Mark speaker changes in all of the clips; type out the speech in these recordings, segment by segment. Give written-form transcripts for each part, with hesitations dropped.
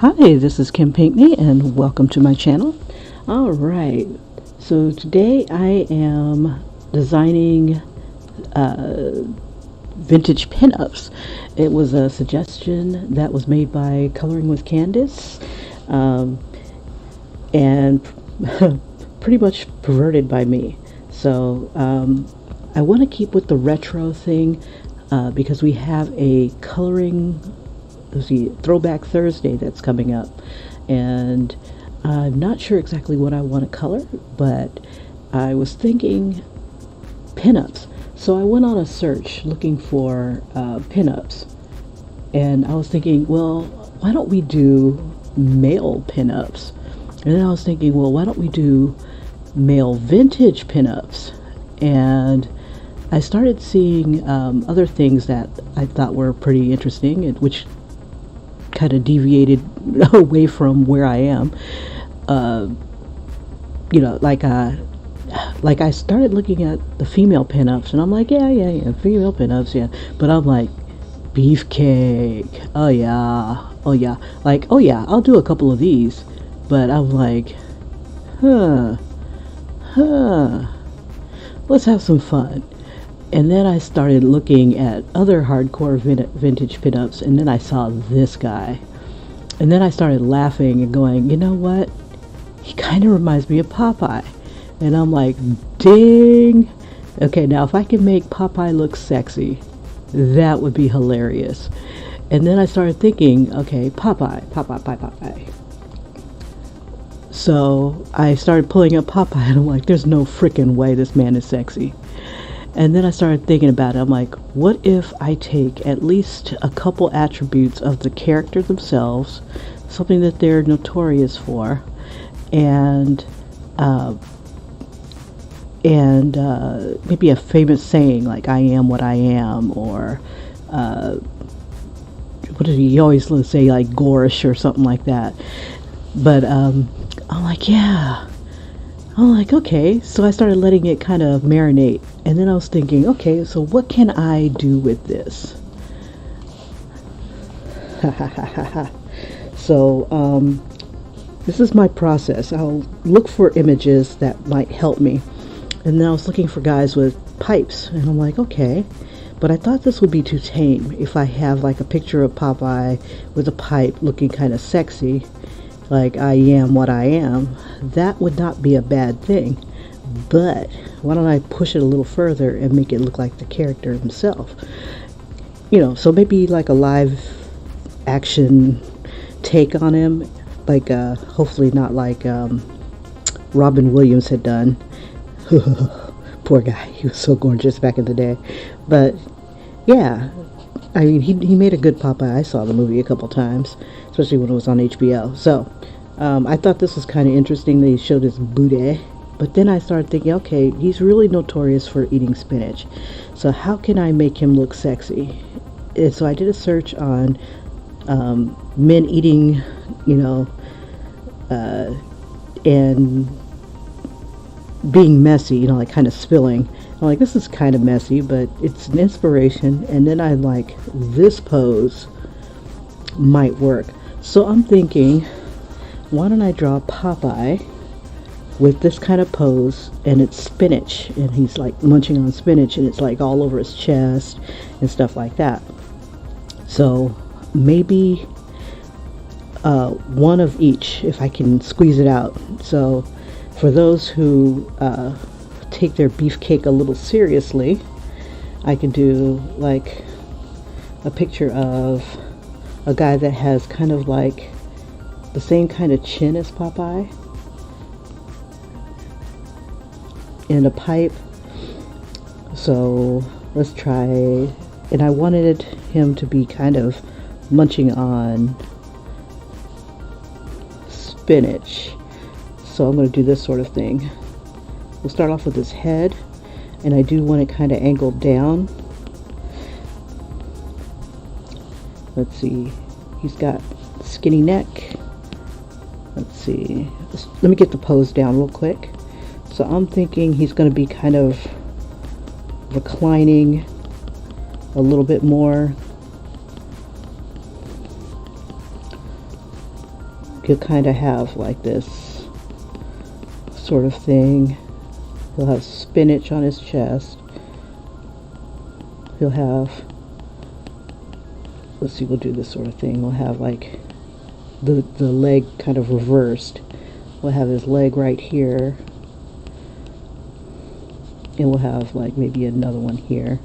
Speaker 1: Hi, this is Kim Pinkney and welcome to my channel. Alright, so today I am designing vintage pinups. It was a suggestion that was made by Coloring with Candace and pretty much perverted by me. So I want to keep with the retro thing because we have a coloring Throwback Thursday that's coming up, and I'm not sure exactly what I want to color, but I was thinking pinups. So I went on a search looking for pinups, and I was thinking, well, why don't we do male pinups? And then I was thinking, well, why don't we do male vintage pinups? And I started seeing other things that I thought were pretty interesting, which kind of deviated away from where I am. Like I started looking at the female pinups, and I'm like, yeah, female pinups, yeah. But I'm like, beefcake, oh yeah, like, oh yeah, I'll do a couple of these. But I'm like, let's have some fun. And then I started looking at other hardcore vintage pinups, and then I saw this guy. And then I started laughing and going, you know what? He kind of reminds me of Popeye. And I'm like, ding! Okay, now if I can make Popeye look sexy, that would be hilarious. And then I started thinking, okay, Popeye. So I started pulling up Popeye, and I'm like, there's no freaking way this man is sexy. And then I started thinking about it. I'm like, what if I take at least a couple attributes of the character themselves, something that they're notorious for, and maybe a famous saying like "I am what I am," or what did he always say, like "Gorish" or something like that. But I'm like, yeah. I'm like, okay. So I started letting it kind of marinate. And then I was thinking, okay, so what can I do with this? So this is my process. I'll look for images that might help me. And then I was looking for guys with pipes. And I'm like, okay. But I thought this would be too tame if I have like a picture of Popeye with a pipe looking kind of sexy, like I am what I am. That would not be a bad thing. But why don't I push it a little further and make it look like the character himself? So maybe like a live action take on him, like hopefully not like Robin Williams had done. Poor guy, he was so gorgeous back in the day. But yeah, I mean, he made a good Popeye. I saw the movie a couple times, especially when it was on HBO. So I thought this was kind of interesting that he showed his booty. But then I started thinking, okay, he's really notorious for eating spinach. So how can I make him look sexy? And so I did a search on men eating, and being messy, like kind of spilling. I'm like, this is kind of messy, but it's an inspiration. And then I'm like, this pose might work. So I'm thinking, why don't I draw Popeye with this kind of pose, and it's spinach, and he's like munching on spinach, and it's like all over his chest and stuff like that. So maybe one of each, if I can squeeze it out. So for those who take their beefcake a little seriously, I can do like a picture of a guy that has kind of like the same kind of chin as Popeye, in a pipe. So let's try, and I wanted him to be kind of munching on spinach. So I'm going to do this sort of thing. We'll start off with his head, and I do want it kind of angled down. Let's see, he's got skinny neck. Let's see, let me get the pose down real quick. So I'm thinking he's going to be kind of reclining a little bit more. he'll kind of have like this sort of thing. He'll have spinach on his chest. He'll have, let's see, we'll do this sort of thing. We'll have like the leg kind of reversed. We'll have his leg right here. And we'll have like maybe another one here.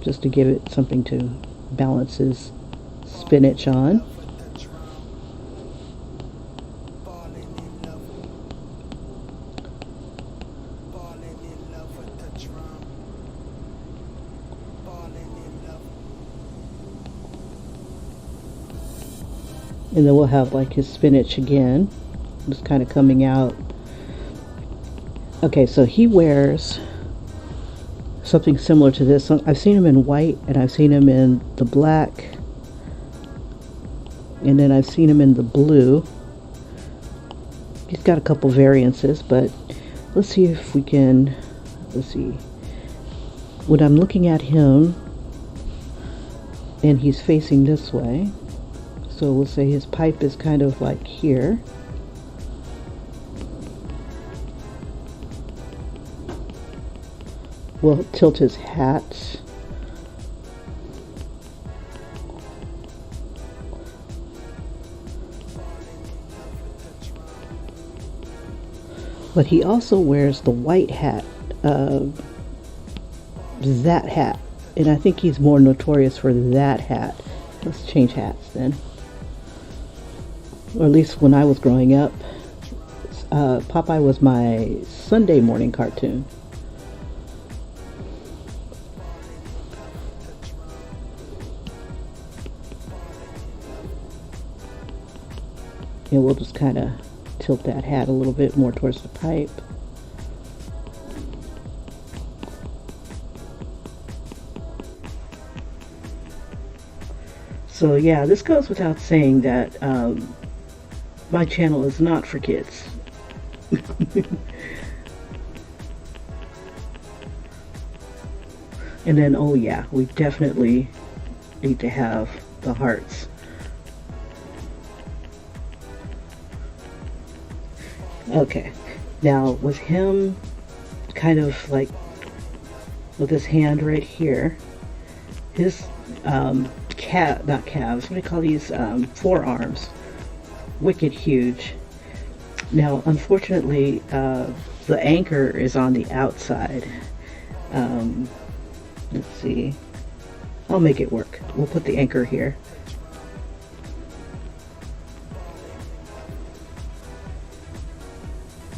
Speaker 1: Just to give it something to balance his spinach on. And then we'll have like his spinach again, just kind of coming out. Okay, so he wears something similar to this. I've seen him in white, and I've seen him in the black, and then I've seen him in the blue. He's got a couple variances, but let's see if we can, let's see. When I'm looking at him, and he's facing this way, so we'll say his pipe is kind of like here. We'll tilt his hat. But he also wears the white hat, that hat. And I think he's more notorious for that hat. Let's change hats then. Or at least when I was growing up, Popeye was my Sunday morning cartoon. And we'll just kind of tilt that hat a little bit more towards the pipe. So yeah, this goes without saying that my channel is not for kids. And then, oh yeah, we definitely need to have the hearts. Okay, now with him kind of like with his hand right here, his not calves, what do you call these, forearms, wicked huge. Now unfortunately the anchor is on the outside. Let's see, I'll make it work. We'll put the anchor here.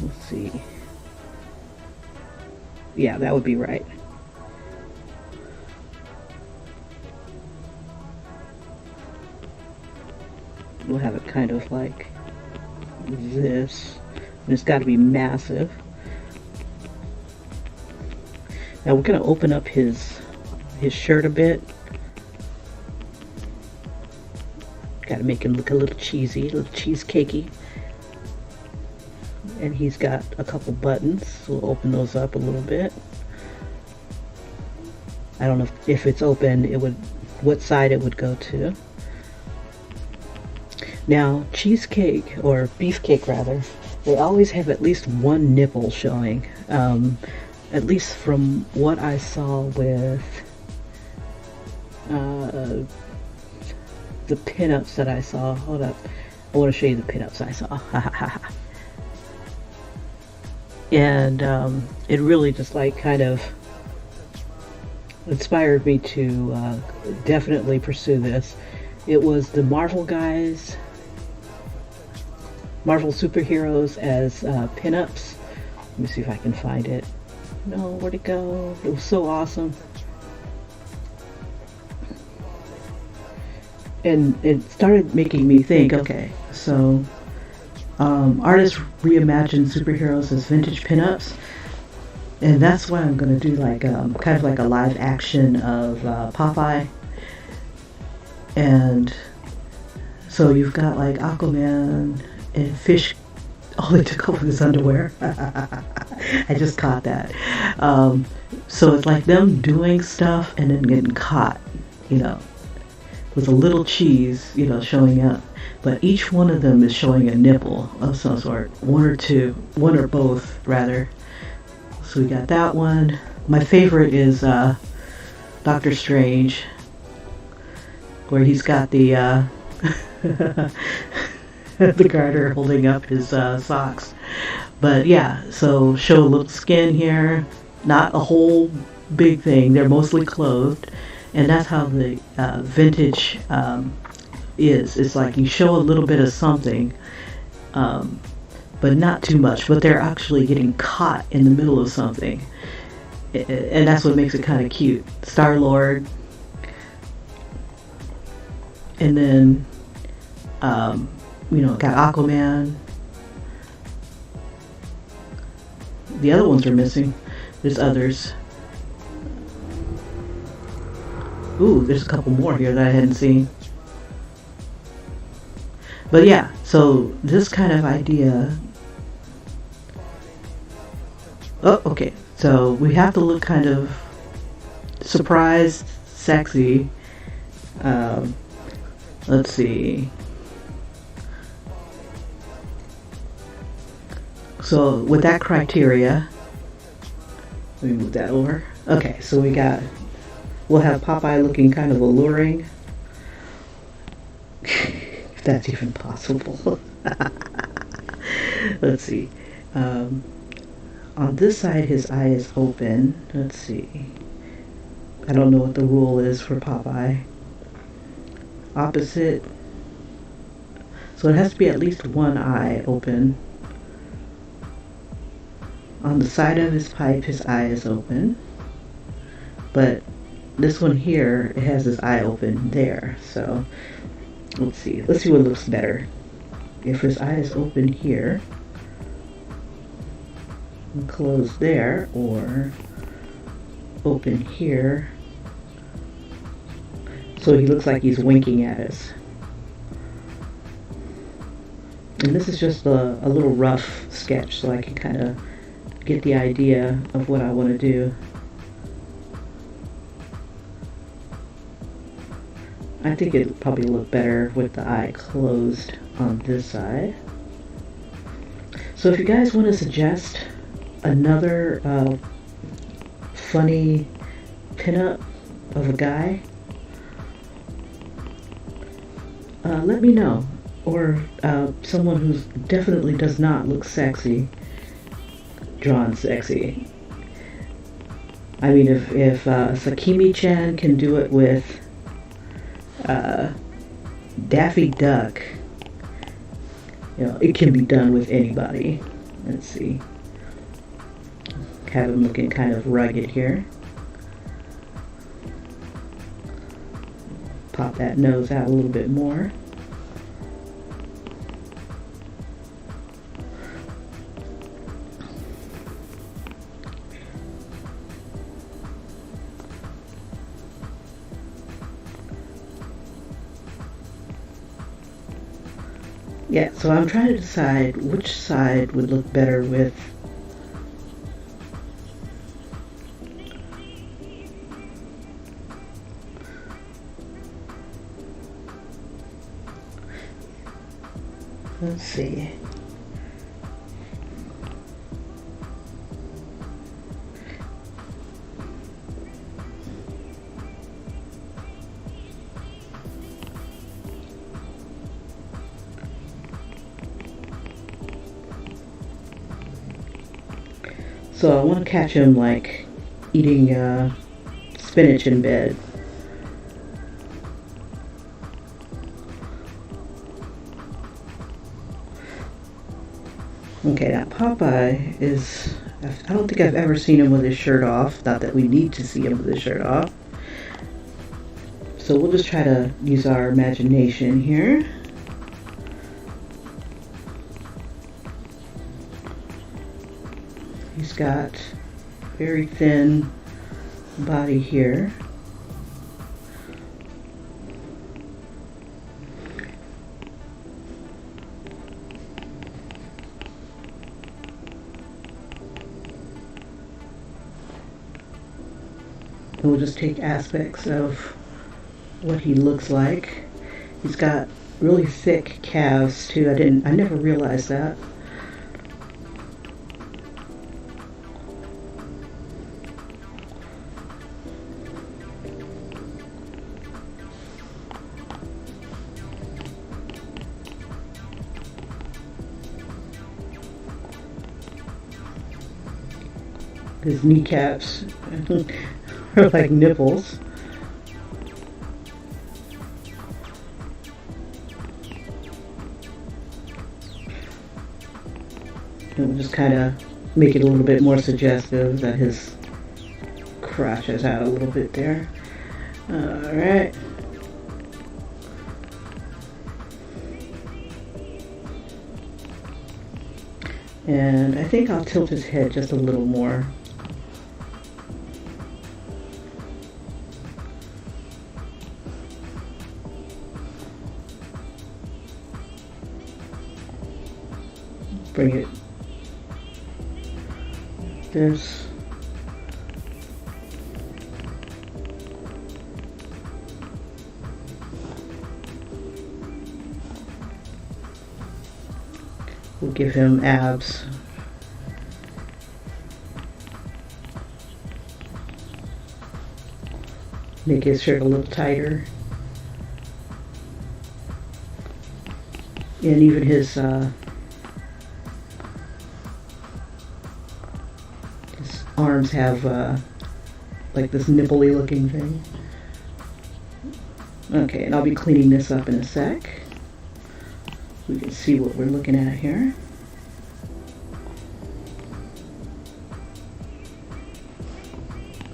Speaker 1: Let's see. Yeah, that would be right. We'll have it kind of like this. And it's got to be massive. Now we're going to open up his shirt a bit. Got to make him look a little cheesy, a little cheesecakey. And he's got a couple buttons, so we'll open those up a little bit. I don't know if it's open, it would, what side it would go to. Now, cheesecake, or beefcake rather, they always have at least one nipple showing. At least from what I saw with the pinups that I saw. Hold up, I want to show you the pinups I saw. And it really just like kind of inspired me to definitely pursue this. It was the Marvel guys, Marvel superheroes as pinups. Let me see if I can find it. No, where'd it go? It was so awesome. And it started making me think, okay, so artists reimagine superheroes as vintage pinups, and that's why I'm going to do like kind of like a live action of Popeye. And so you've got like Aquaman and Fish. Oh, they took off his underwear. I just caught that. So it's like them doing stuff and then getting caught, you know. with a little cheese, you know, showing up. But each one of them is showing a nipple of some sort, one or two, one or both, rather. So we got that one. My favorite is Doctor Strange, where he's got the the garter holding up his socks. But yeah, so show a little skin here, not a whole big thing. They're mostly clothed, and that's how the vintage is. It's like you show a little bit of something, but not too much. But they're actually getting caught in the middle of something, and that's what makes it kind of cute. Star-Lord, and then you know, got Aquaman. The other ones are missing. There's others. Ooh, there's a couple more here that I hadn't seen. But yeah, so this kind of idea. Oh, okay. So we have to look kind of surprised, sexy. Let's see. So with that criteria, let me move that over. Okay, so we'll have Popeye looking kind of alluring. If that's even possible. Let's see. On this side, his eye is open. Let's see. I don't know what the rule is for Popeye. Opposite. So it has to be at least one eye open. On the side of his pipe, his eye is open. But this one here, it has his eye open there. So let's see. Let's see what looks better. If his eye is open here and closed there, or open here, so he looks like he's winking at us. And this is just a little rough sketch, so I can kind of get the idea of what I want to do. I think it'd probably look better with the eye closed on this side. So if you guys want to suggest another funny pinup of a guy, let me know. Or someone who definitely does not look sexy, drawn sexy. I mean, if Sakimi-chan can do it with Daffy Duck, you know, it can be done with anybody. Let's see. Have him looking kind of rugged here. Pop that nose out a little bit more. Yeah, so I'm trying to decide which side would look better with let's see. So I want to catch him like eating spinach in bed. Okay, now Popeye is, I don't think I've ever seen him with his shirt off. Not that we need to see him with his shirt off. So we'll just try to use our imagination here. He's got very thin body here. And we'll just take aspects of what he looks like. He's got really thick calves too. I never realized that. His kneecaps are like nipples. And we'll just kind of make it a little bit more suggestive that his crotch is out a little bit there. Alright. And I think I'll tilt his head just a little more. Bring it. This. We'll give him abs. Make his shirt a little tighter. And even his arms have like this nipple-y looking thing. Okay, and I'll be cleaning this up in a sec. We can see what we're looking at here.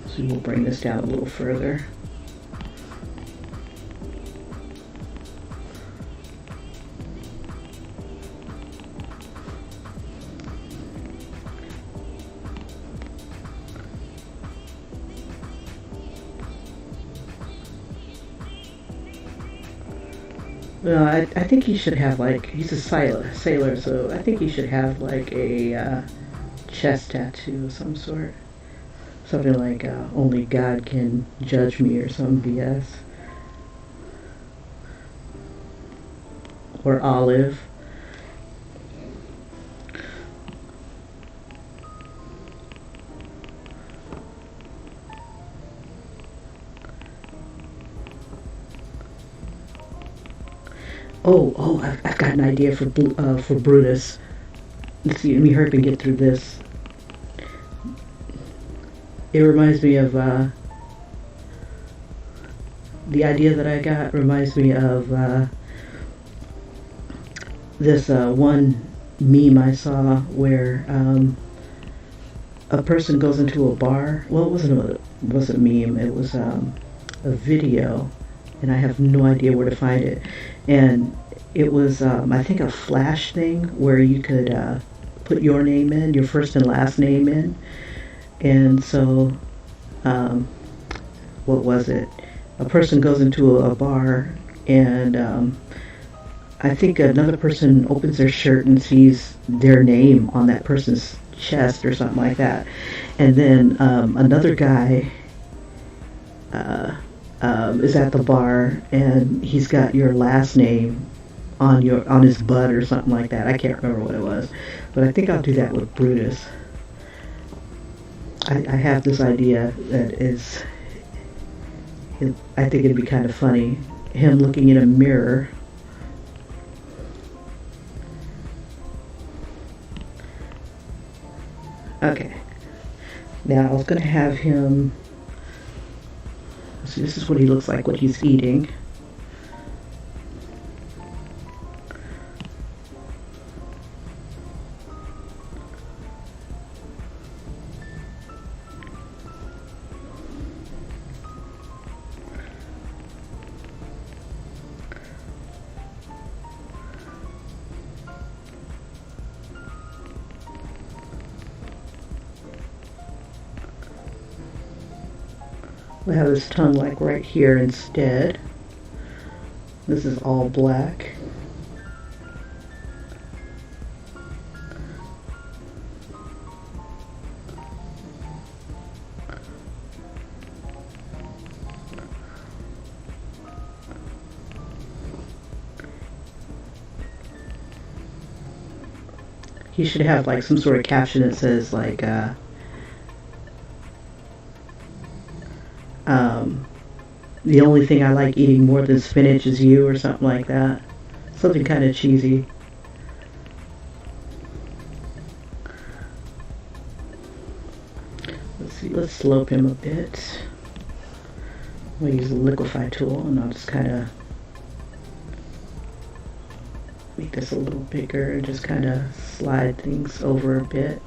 Speaker 1: So we'll bring this down a little further. Well, I think he should have, like, he's a sailor, so I think he should have like a chest tattoo of some sort. Something like only God can judge me or some BS. Or olive. Oh, I've got an idea for Brutus. Let's see, let me hurry up and get through this. It reminds me of, the idea that I got reminds me of this one meme I saw where a person goes into a bar. Well, it wasn't a meme, it was a video, and I have no idea where to find it. And it was, I think, a flash thing where you could put your name in, your first and last name in. And so, what was it? A person goes into a bar, and I think another person opens their shirt and sees their name on that person's chest or something like that. And then another guy is at the bar, and he's got your last name on his butt or something like that. I can't remember what it was, but I think I'll do that with Brutus. I have this idea that is, I think it'd be kind of funny, him looking in a mirror. Okay, now I was going to have him, see, this is what he looks like, what he's eating. We'll have his tongue like right here instead. This is all black. he should have like some sort of caption that says like the only thing I like eating more than spinach is you, or something like that. Something kind of cheesy. Let's see, let's slope him a bit. I'm going to use the liquify tool, and I'll just kind of make this a little bigger and just kind of slide things over a bit.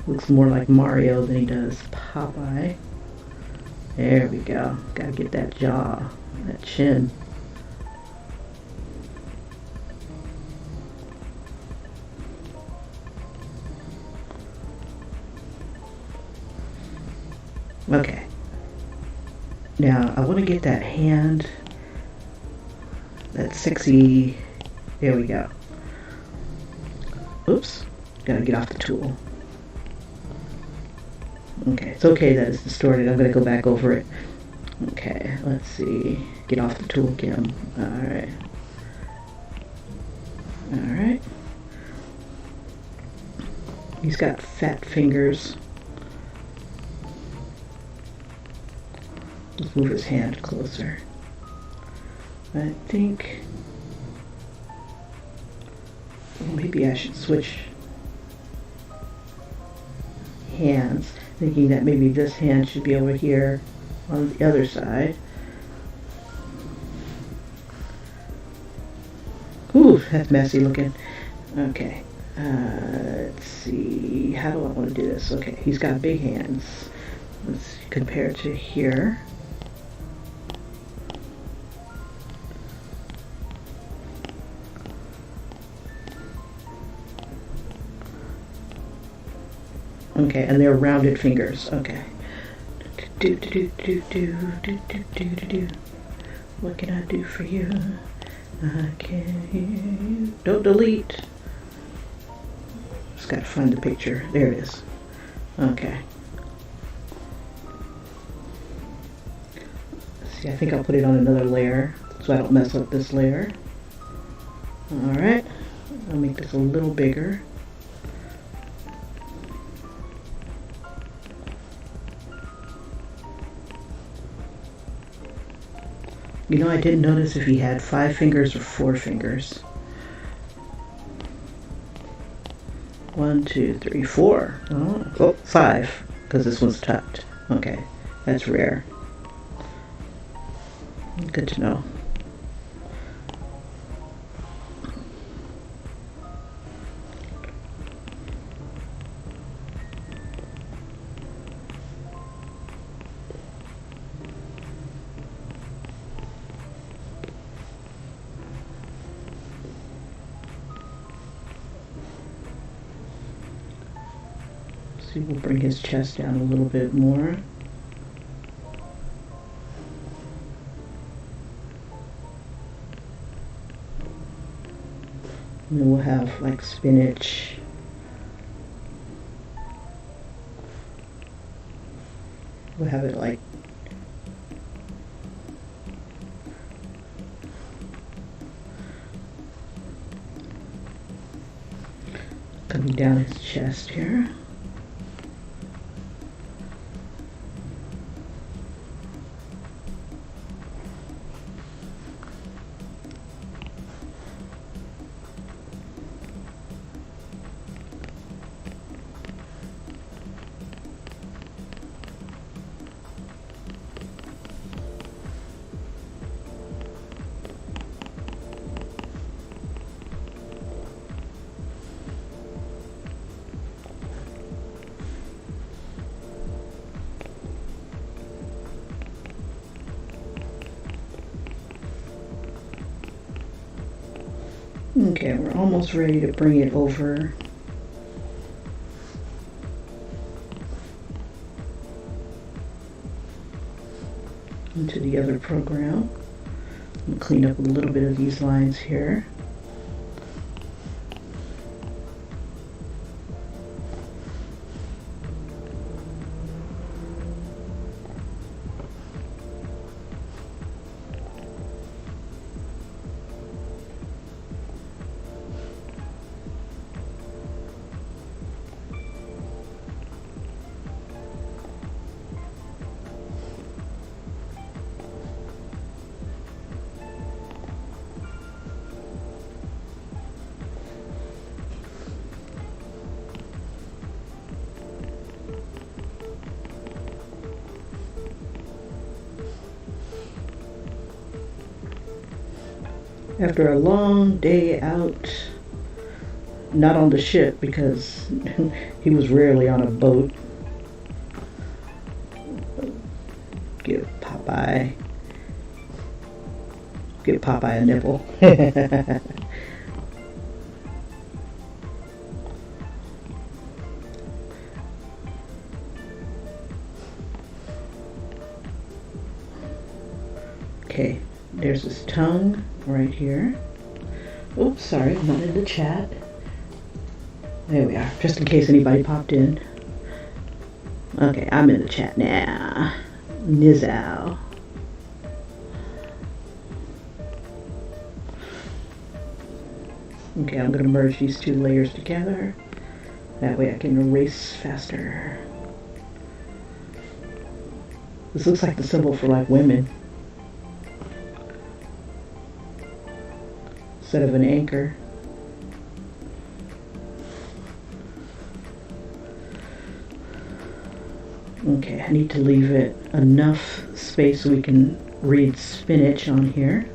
Speaker 1: Looks more like Mario than he does Popeye. There we go. Gotta get that jaw, that chin. Okay. Now I want to get that hand, that sexy, there we go. Oops, gotta get off the tool. Okay, it's okay that it's distorted. I'm going to go back over it. Okay, let's see. Get off the tool, Kim. Alright. Alright. He's got fat fingers. Let's move his hand closer. I think maybe I should switch hands, thinking that maybe this hand should be over here on the other side. Ooh, that's messy looking. Okay, let's see, how do I want to do this? Okay, he's got big hands. Let's compare to here. Okay, and they're rounded fingers. Okay. What can I do for you? I can't hear you. Don't delete. Just gotta find the picture. There it is. Okay. Let's see, I think I'll put it on another layer so I don't mess up this layer. Alright. I'll make this a little bigger. You know, I didn't notice if he had 5 fingers or 4 fingers. 1, 2, 3, 4. Oh, 5, because this one's tucked. Okay, that's rare. Good to know. See, we'll bring his chest down a little bit more. And then we'll have like spinach. We'll have it like coming down his chest here. Okay, we're almost ready to bring it over. Into the other program. I'm going to clean up a little bit of these lines here. after a long day out, not on the ship because he was rarely on a boat. Give Popeye a nipple. Okay, there's his tongue right here. Oops, sorry, I'm not in the chat. There we are, just in case anybody popped in. Okay, I'm in the chat now. Nizow. Okay, I'm going to merge these two layers together. That way I can erase faster. This looks like the symbol for like women. Instead of an anchor. Okay, I need to leave it enough space so we can read spinach on here.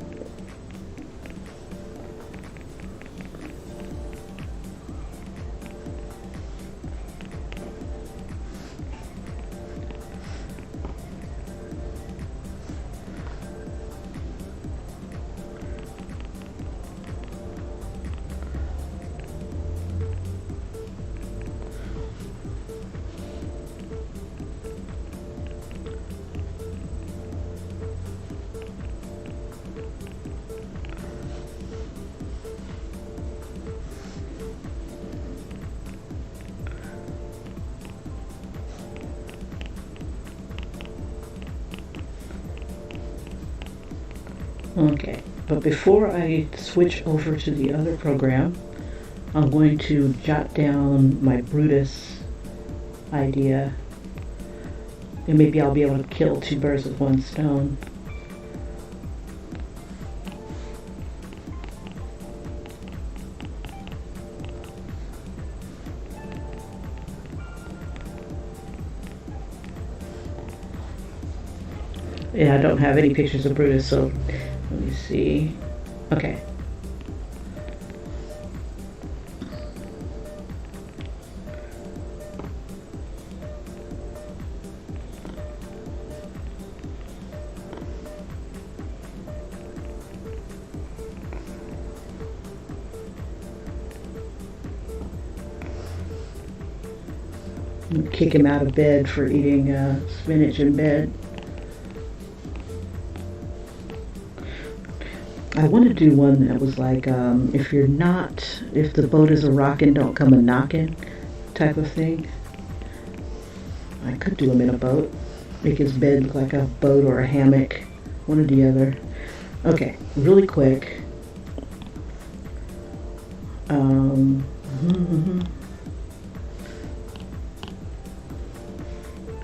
Speaker 1: Okay, but before I switch over to the other program, I'm going to jot down my Brutus idea, and maybe I'll be able to kill two birds with one stone. Yeah, I don't have any pictures of Brutus, so let me see. Okay. Kick him out of bed for eating spinach in bed. I want to do one that was like, if the boat is a rockin', don't come a knockin' type of thing. I could do him in a boat. Make his bed look like a boat or a hammock, one or the other. Okay, really quick.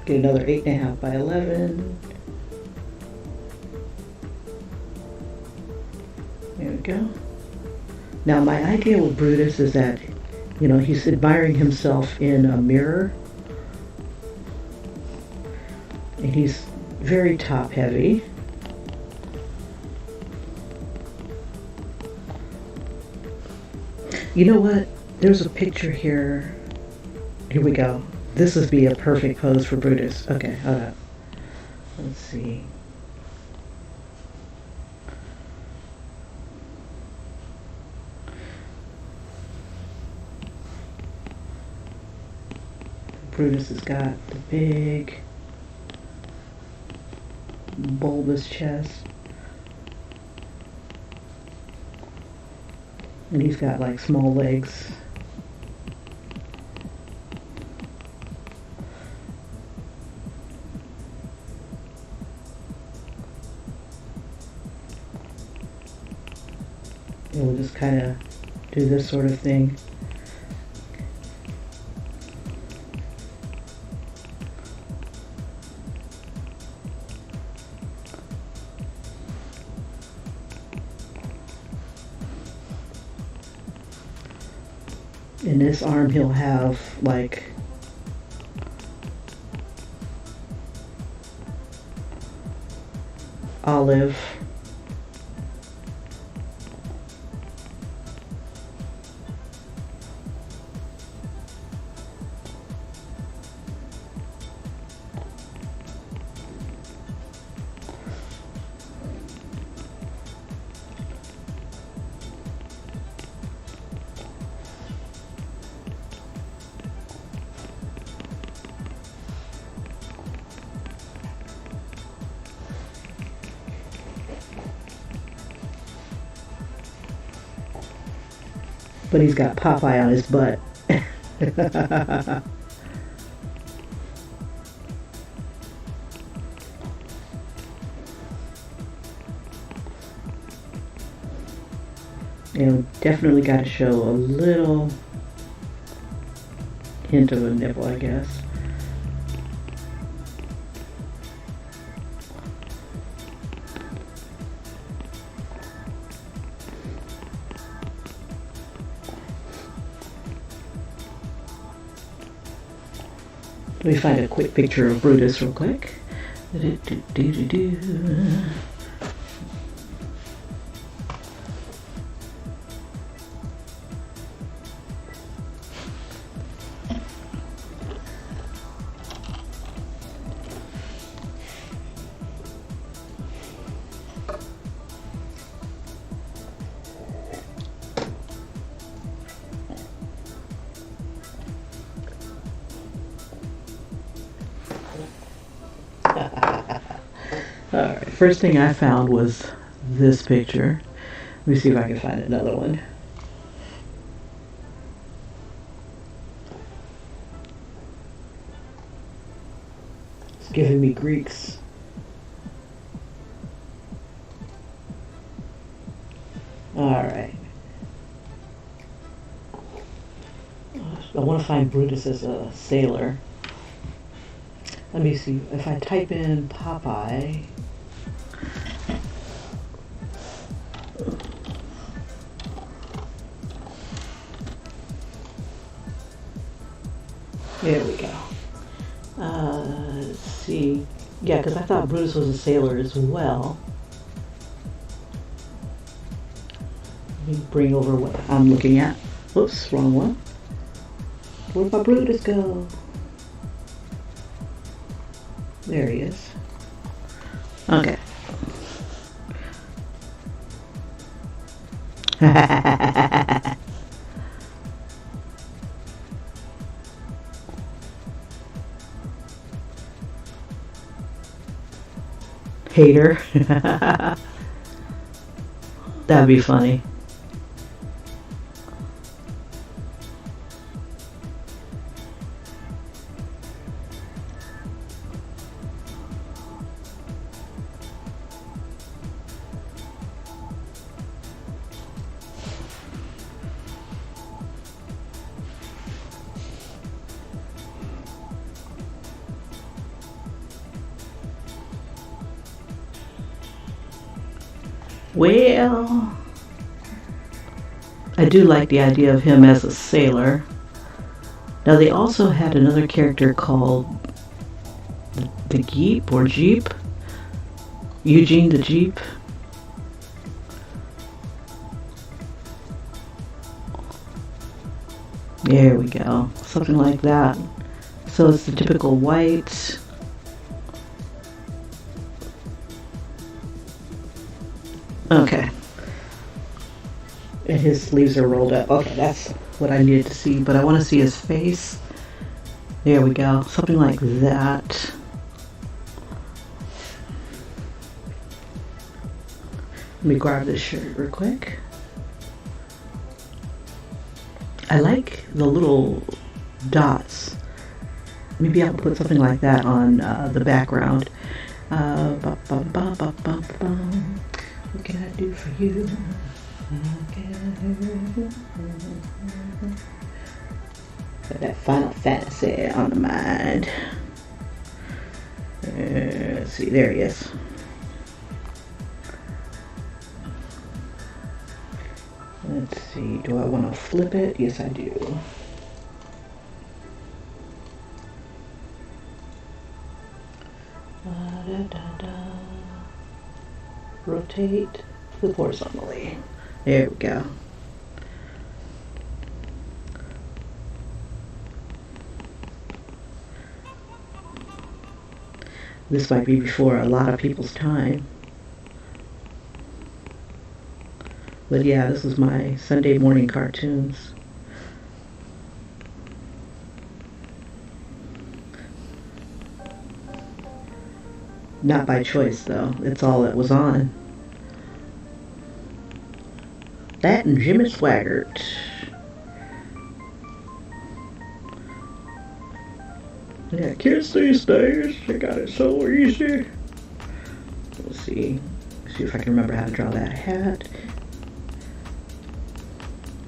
Speaker 1: Get another 8.5 by 11. There we go. Now my idea with Brutus is that, he's admiring himself in a mirror. And he's very top heavy. You know what? There's a picture here. Here we go. This would be a perfect pose for Brutus. Okay, hold up. Let's see. Brutus has got the big bulbous chest, and he's got like small legs. And we'll just kind of do this sort of thing. In this arm he'll have like olive but he's got Popeye on his butt. You know, definitely got to show a little hint of a nipple, I guess. Let me find a quick picture of Brutus real quick. Alright, first thing I found was this picture. Let me see if I can find another one. It's giving me Greeks. Alright. I want to find Brutus as a sailor. Let me see. If I type in Popeye. There we go. Let's see. Yeah, because I thought Brutus was a sailor as well. Let me bring over what I'm looking at. Oops, wrong one. Where'd my Brutus go? There he is. Okay. Hater. That'd be funny. Well, I do like the idea of him as a sailor. Now they also had another character called the Geep or Jeep. Eugene the Jeep. There we go. Something like that. So it's the typical white. Okay. And his sleeves are rolled up. Okay, that's what I needed to see. But I want to see his face. There we go. Something like that. Let me grab this shirt real quick. I like the little dots. Maybe I'll put something like that on the background. What can I do for you? Got that Final Fantasy on the mind. Let's see, there he is. Let's see, do I want to flip it? Yes, I do. Rotate, flip horizontally. There we go. This might be before a lot of people's time. But yeah, this was my Sunday morning cartoons. Not by choice, though. It's all that was on. That and Jimmy Swaggart. Yeah, kids these days, they got it so easy. Let's see. See if I can remember how to draw that hat.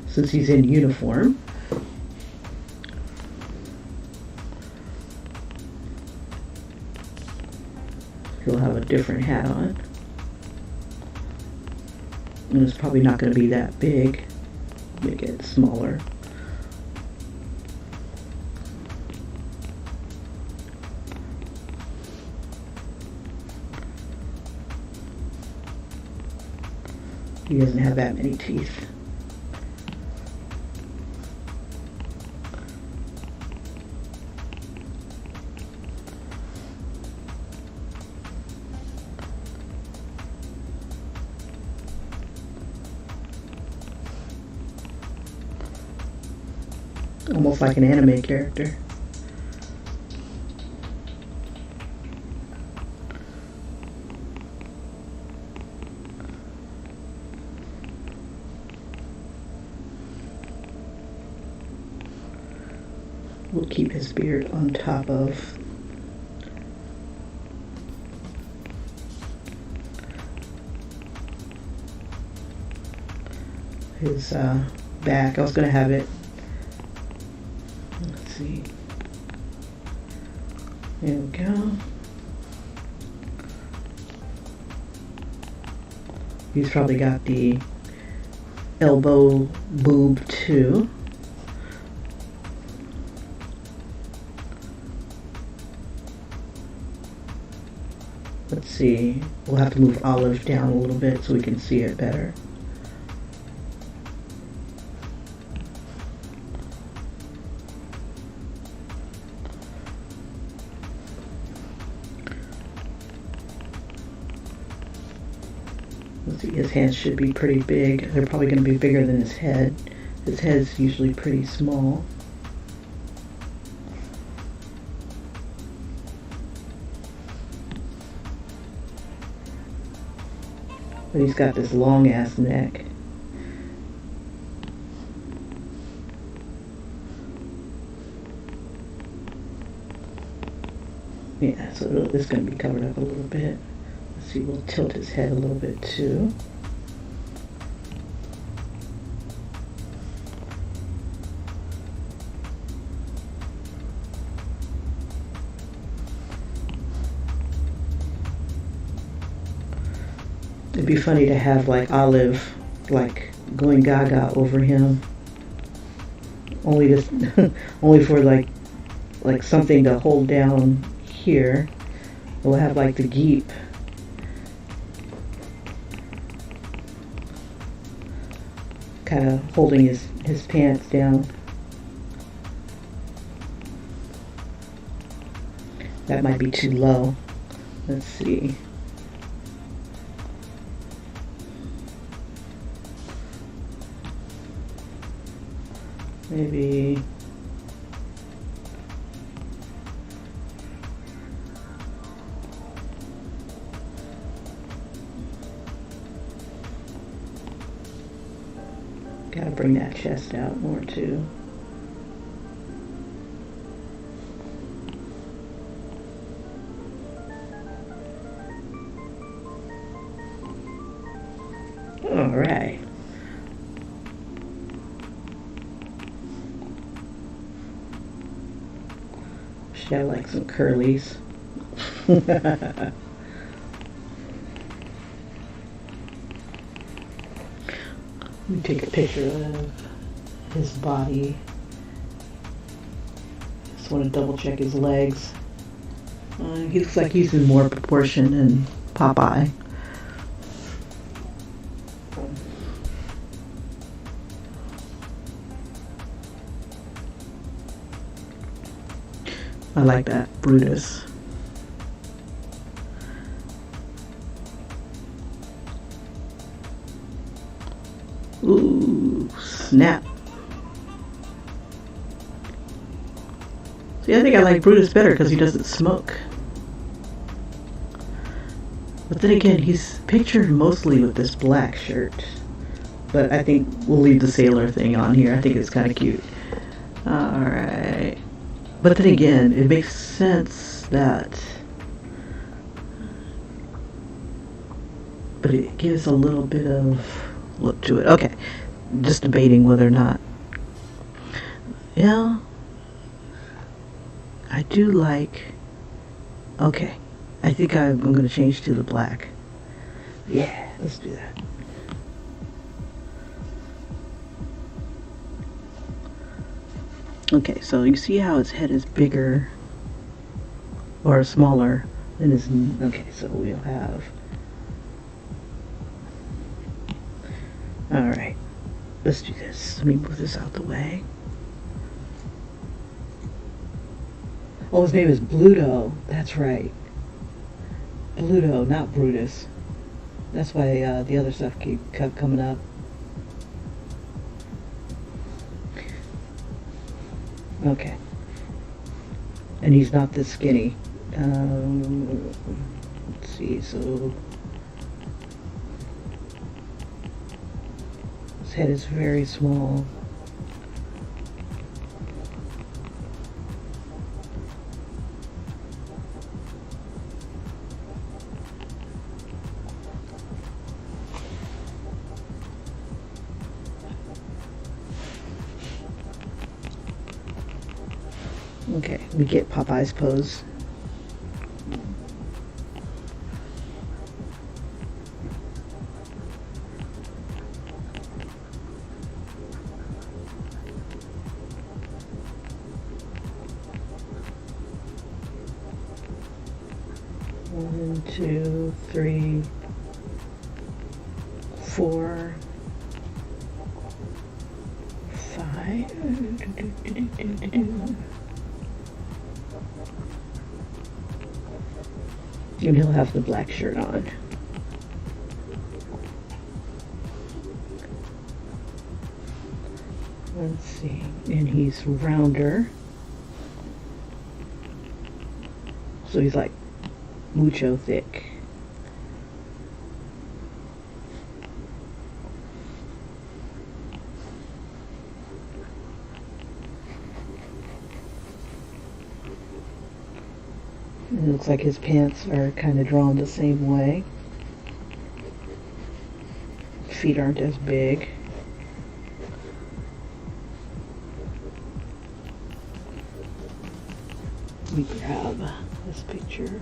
Speaker 1: Since he's in uniform. He'll have a different hat on. And it's probably not going to be that big. Make it smaller. He doesn't have that many teeth. Almost like an anime character. We'll keep his beard on top of his back. I was going to have it, let's see, there we go. He's probably got the elbow boob too. Let's see, we'll have to move Olive down a little bit so we can see it better. Let's see, his hands should be pretty big. They're probably going to be bigger than his head. His head's usually pretty small. But he's got this long ass neck. Yeah, so it's going to be covered up a little bit. Let's see, we'll tilt his head a little bit too. It'd be funny to have like Olive like going gaga over him. Only this only for like something to hold down here. We'll have like the geep. Kind of holding his pants down. That might be too low. Let's see. Maybe gotta bring that chest out more too. All right. Should have like some curlies. Let me take a picture of his body. Just want to double check his legs. He looks like he's in more proportion than Popeye. I like that, Brutus. Ooh, snap. See, I think I like Brutus better because he doesn't smoke. But then again, he's pictured mostly with this black shirt. But I think we'll leave the sailor thing on here. I think it's kind of cute. Alright. But then again, it makes sense that, but it gives a little bit of look to it. Okay, just debating whether or not. Yeah, I do like, okay, I think I'm going to change to the black. Yeah, let's do that. Okay, so you see how its head is bigger or smaller than his, okay, so we'll have, alright, let's do this. Let me move this out the way. Oh, his name is Bluto, that's right. Bluto, not Brutus. That's why the other stuff kept coming up. Okay. And he's not this skinny. Let's see, so his head is very small. Okay, we get Popeye's pose. One, two, three, 4, 5. And he'll have the black shirt on. Let's see. And he's rounder. So he's like mucho thick. It looks like his pants are kind of drawn the same way. Feet aren't as big. Let me grab this picture.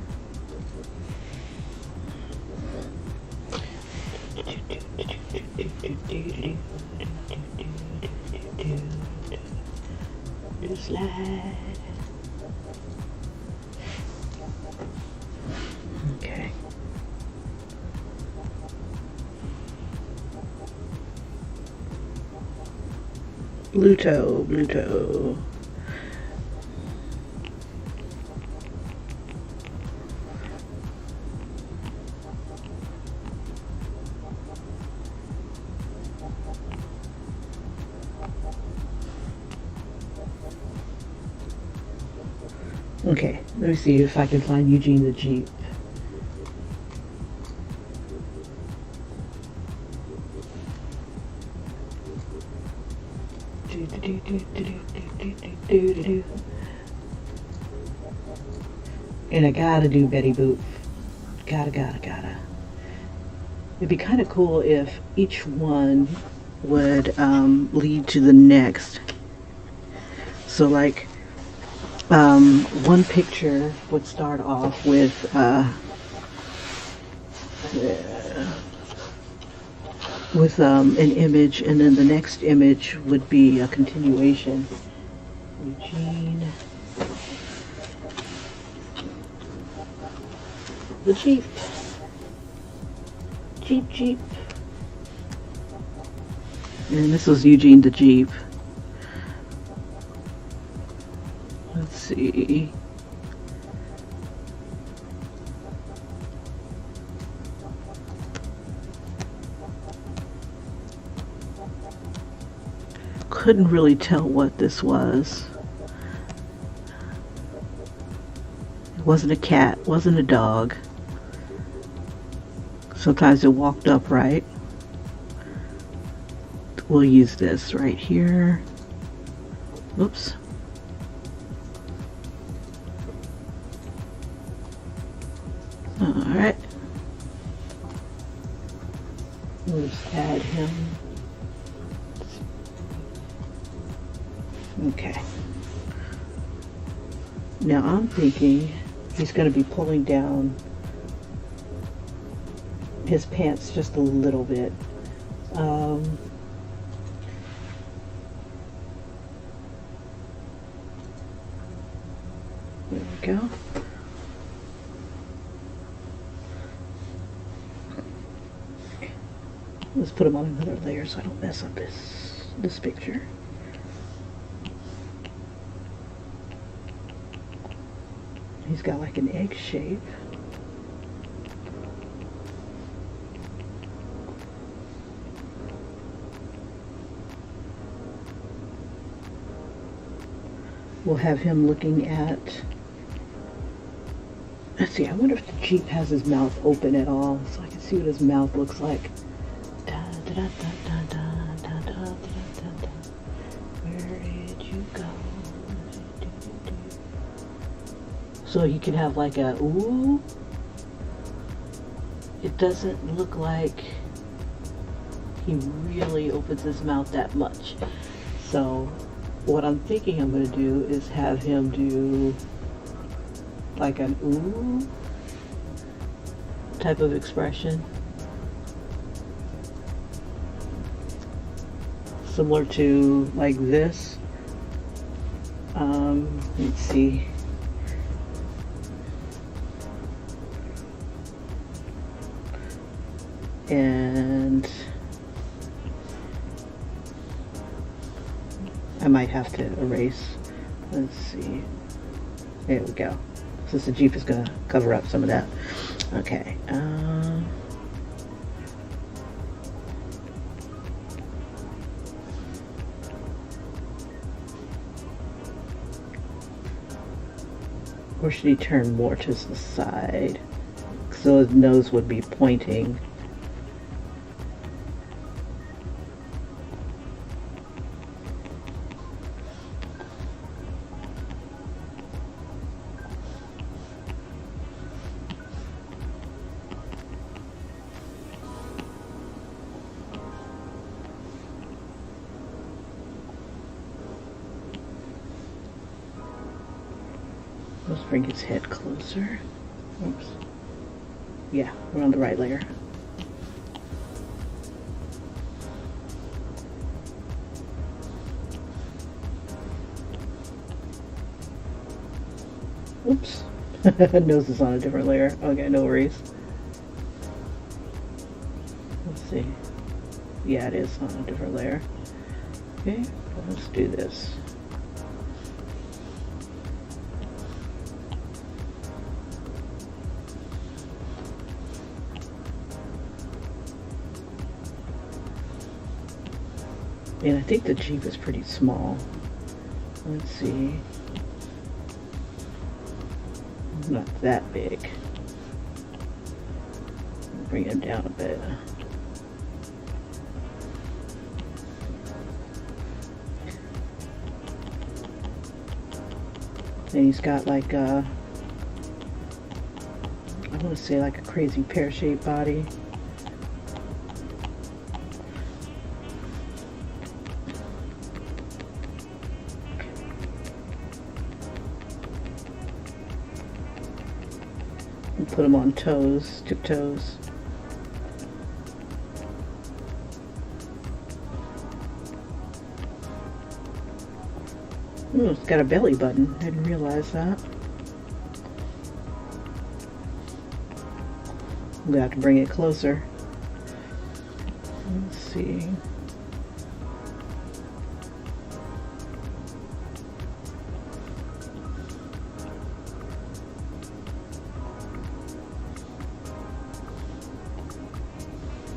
Speaker 1: Slide. Okay. Bluto. Okay, let me see if I can find Eugene the Jeep. And I gotta do Betty Boop. Gotta. It'd be kind of cool if each one would lead to the next. So like, one picture would start off with an image, and then the next image would be a continuation. Eugene the Jeep. Jeep. And this was Eugene the Jeep. Let's see. Couldn't really tell what this was. It wasn't a cat, wasn't a dog. Sometimes it walked upright. We'll use this right here. Oops. Alright. We'll just add him. Okay. Now I'm thinking he's going to be pulling down his pants just a little bit. There we go. Let's put him on another layer so I don't mess up this picture. He's got like an egg shape. We'll have him looking at, let's see, I wonder if the Jeep has his mouth open at all, so I can see what his mouth looks like. Where did you go? So he can have like a ooh. It doesn't look like he really opens his mouth that much. So what I'm thinking I'm going to do is have him do like an ooh type of expression. Similar to like this. Let's see. And I might have to erase. Let's see. There we go. Since the Jeep is going to cover up some of that. Okay. Or should he turn more to the side? So his nose would be pointing. Let's bring his head closer. Oops. Yeah, we're on the right layer. Oops. Nose is on a different layer. Okay, no worries. Let's see. Yeah, it is on a different layer. Okay, let's do this. And I think the Jeep is pretty small. Let's see. Not that big. Bring him down a bit. And he's got like a, I want to say like a crazy pear-shaped body. Put them on toes, tiptoes. Ooh, it's got a belly button. I didn't realize that. I'm gonna have to bring it closer. Let's see.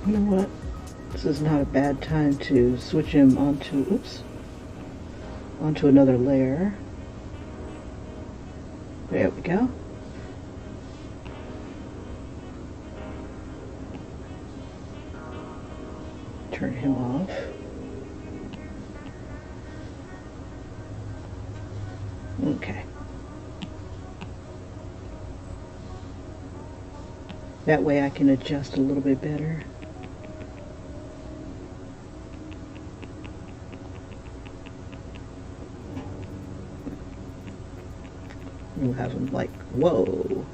Speaker 1: You know what? This is not a bad time to switch him onto, oops, onto another layer. There we go. Turn him off. Okay. That way I can adjust a little bit better. You'll have them like, whoa.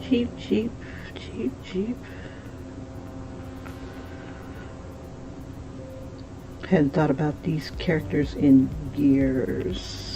Speaker 1: Cheap, cheap, cheap, cheap. Hadn't thought about these characters in years.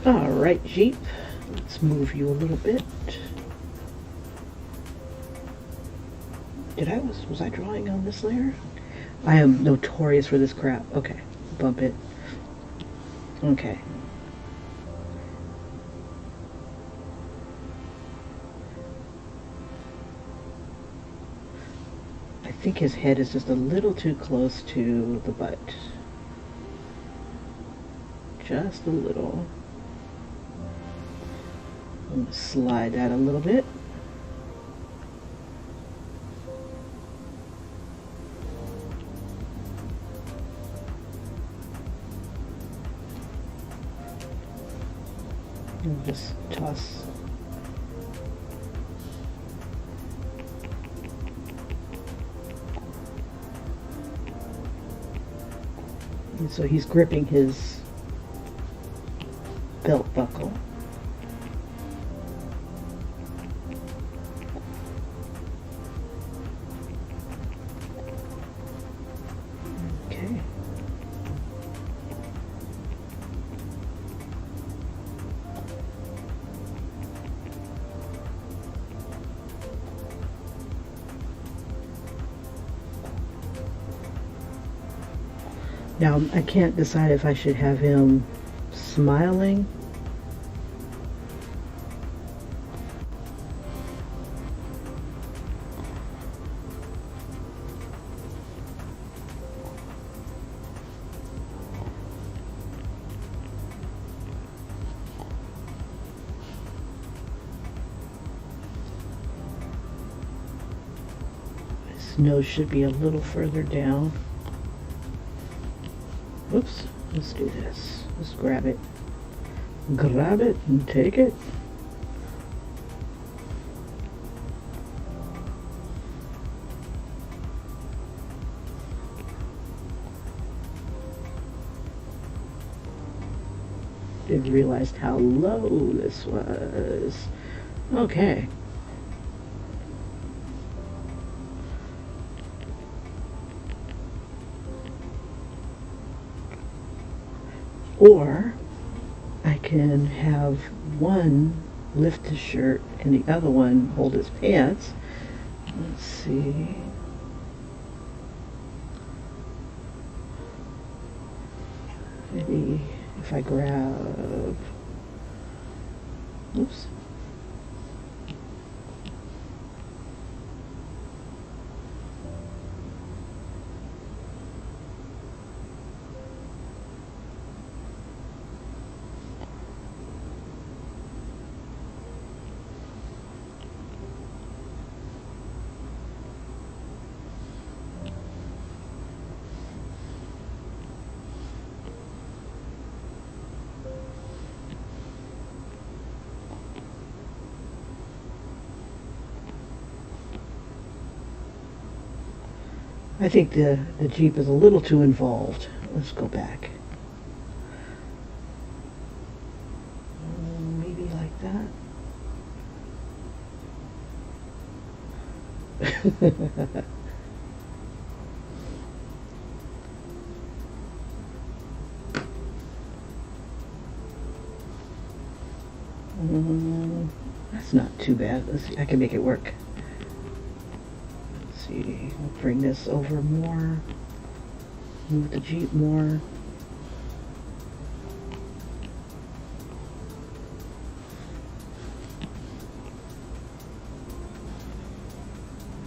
Speaker 1: Alright, Jeep, let's move you a little bit. Was I drawing on this layer? I am notorious for this crap. Okay, bump it. Okay. I think his head is just a little too close to the butt. Just a little. I'm going to slide that a little bit. And just toss. And so he's gripping his belt buckle. Okay. Now, I can't decide if I should have him smiling his nose should be a little further down. Oops, let's do this. Let's grab it. Grab it and take it. Didn't realize how low this was. Okay. Or I can have one lift his shirt and the other one hold his pants. Let's see. Maybe if I grab, oops. I think the Jeep is a little too involved. Let's go back. Maybe like that. That's not too bad. Let's see, I can make it work. Let's see, I'll bring this over more, move the Jeep more.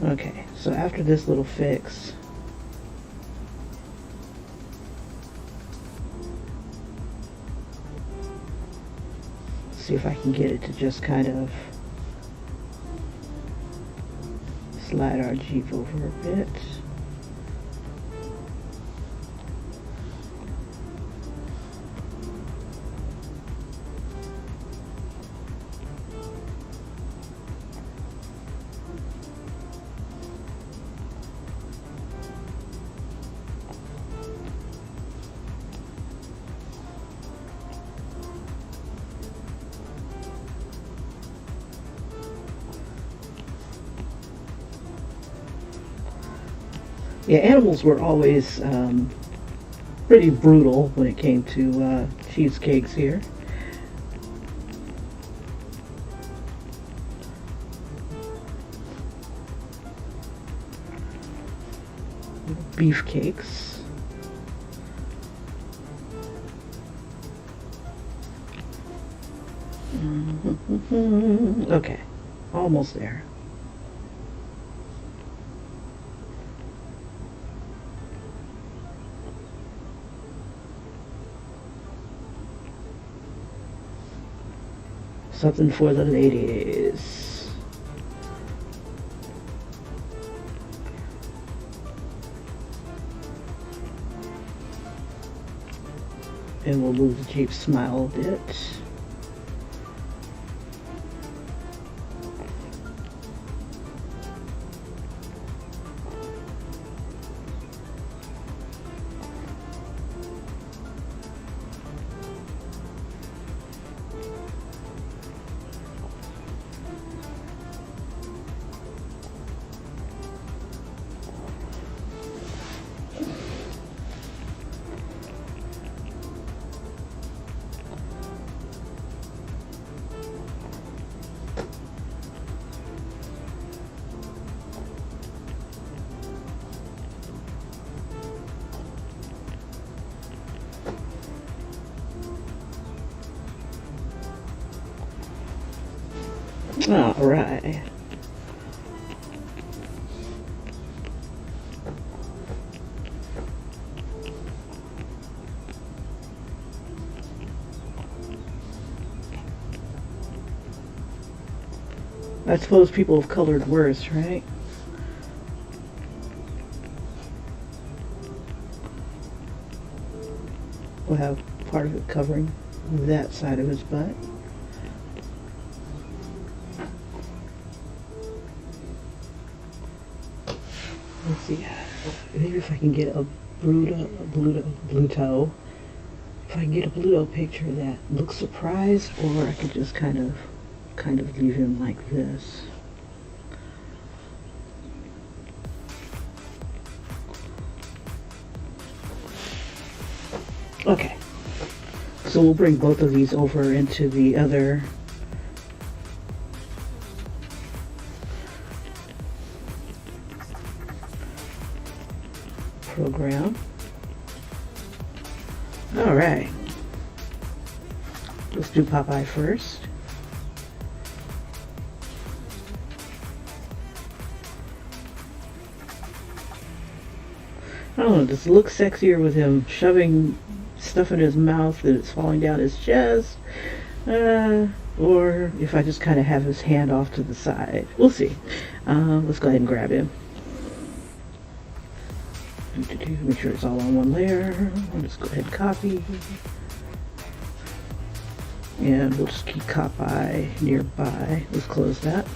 Speaker 1: Okay, so after this little fix, see if I can get it to just kind of slide our Jeep over a bit. Yeah, animals were always pretty brutal when it came to cheesecakes here. Beefcakes. Okay, almost there. Something for the ladies. And we'll move the Jeep smile a bit. All right. I suppose people have colored worse, right? We'll have part of it covering that side of his butt. Let's see, maybe if I can get a Bluto. If I can get a Bluto picture that looks surprised, or I could just kind of leave him like this. Okay, so we'll bring both of these over into the other program. All right, let's do Popeye first. I don't know, does it look sexier with him shoving stuff in his mouth that it's falling down his chest? Or if I just kind of have his hand off to the side. We'll see. Let's go ahead and grab him. Make sure it's all on one layer. I'll just go ahead and copy. And we'll just keep Popeye nearby. Let's close that.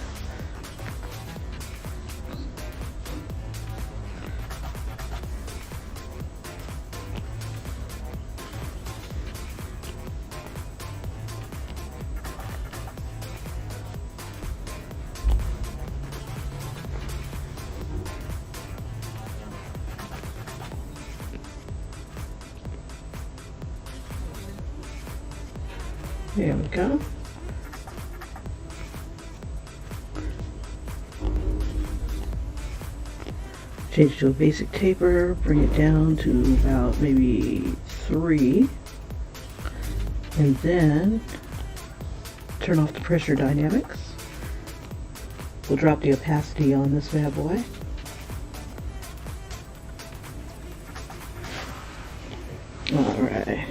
Speaker 1: There we go. Change to a basic taper, bring it down to about maybe 3, and then turn off the pressure dynamics. We'll drop the opacity on this bad boy. Alright.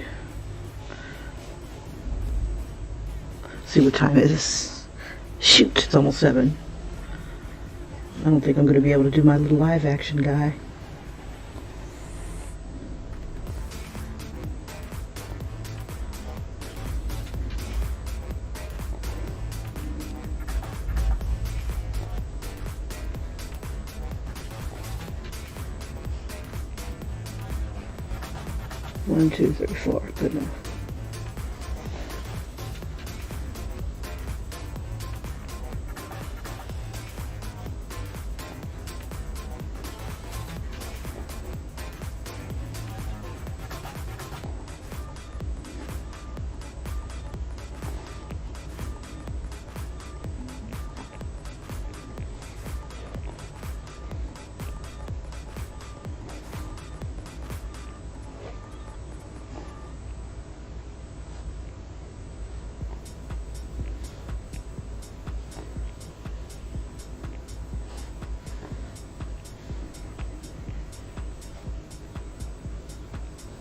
Speaker 1: See what time it is. Shoot, it's almost 7. I don't think I'm going to be able to do my little live action guy. One, two, three, four. Good enough.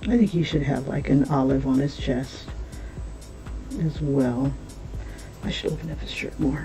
Speaker 1: I think he should have like an olive on his chest as well. I should open up his shirt more.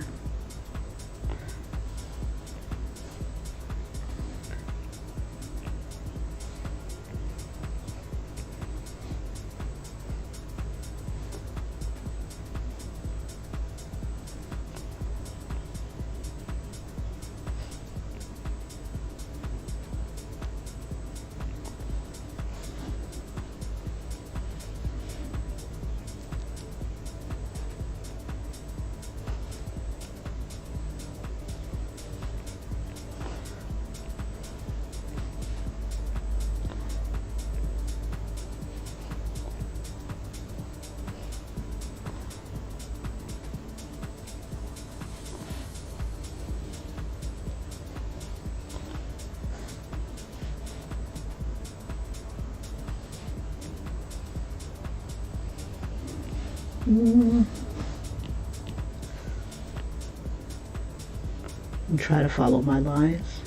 Speaker 1: And try to follow my lines.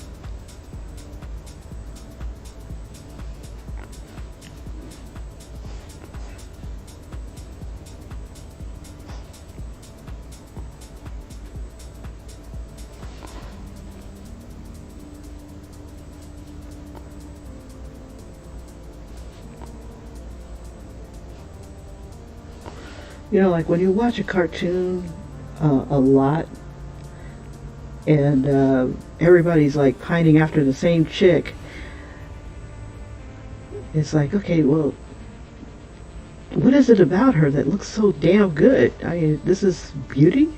Speaker 1: You know, like when you watch a cartoon a lot and everybody's like pining after the same chick, it's like, okay, well, what is it about her that looks so damn good? I mean, this is beauty?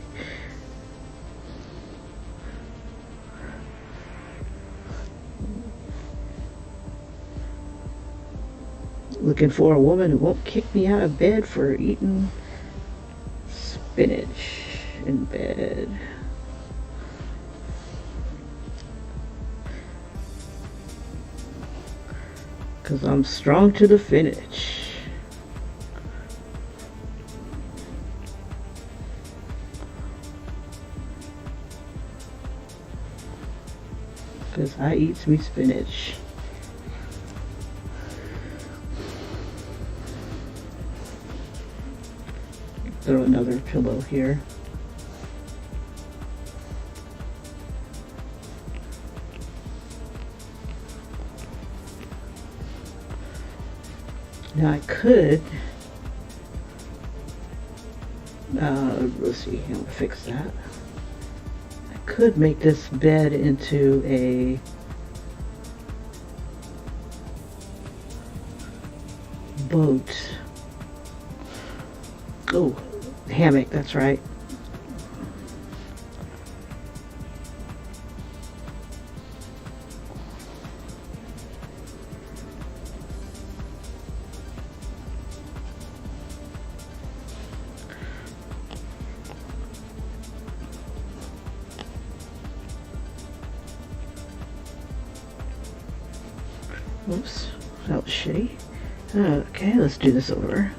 Speaker 1: Looking for a woman who won't kick me out of bed for eating spinach in bed. Because I'm strong to the finish. Because I eat me spinach. Throw another pillow here. Now I could, let's see, I'm gonna fix that. I could make this bed into a boat. Oh, hammock, that's right. Oops, that was shitty. Okay, let's do this over.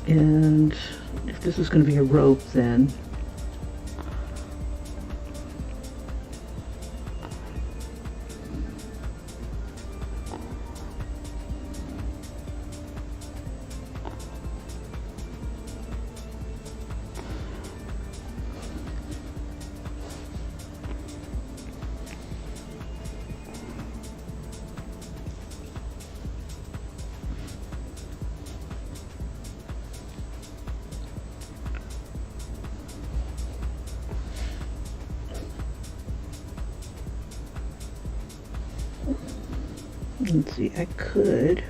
Speaker 1: And if this is going to be a rope, then let's see, I could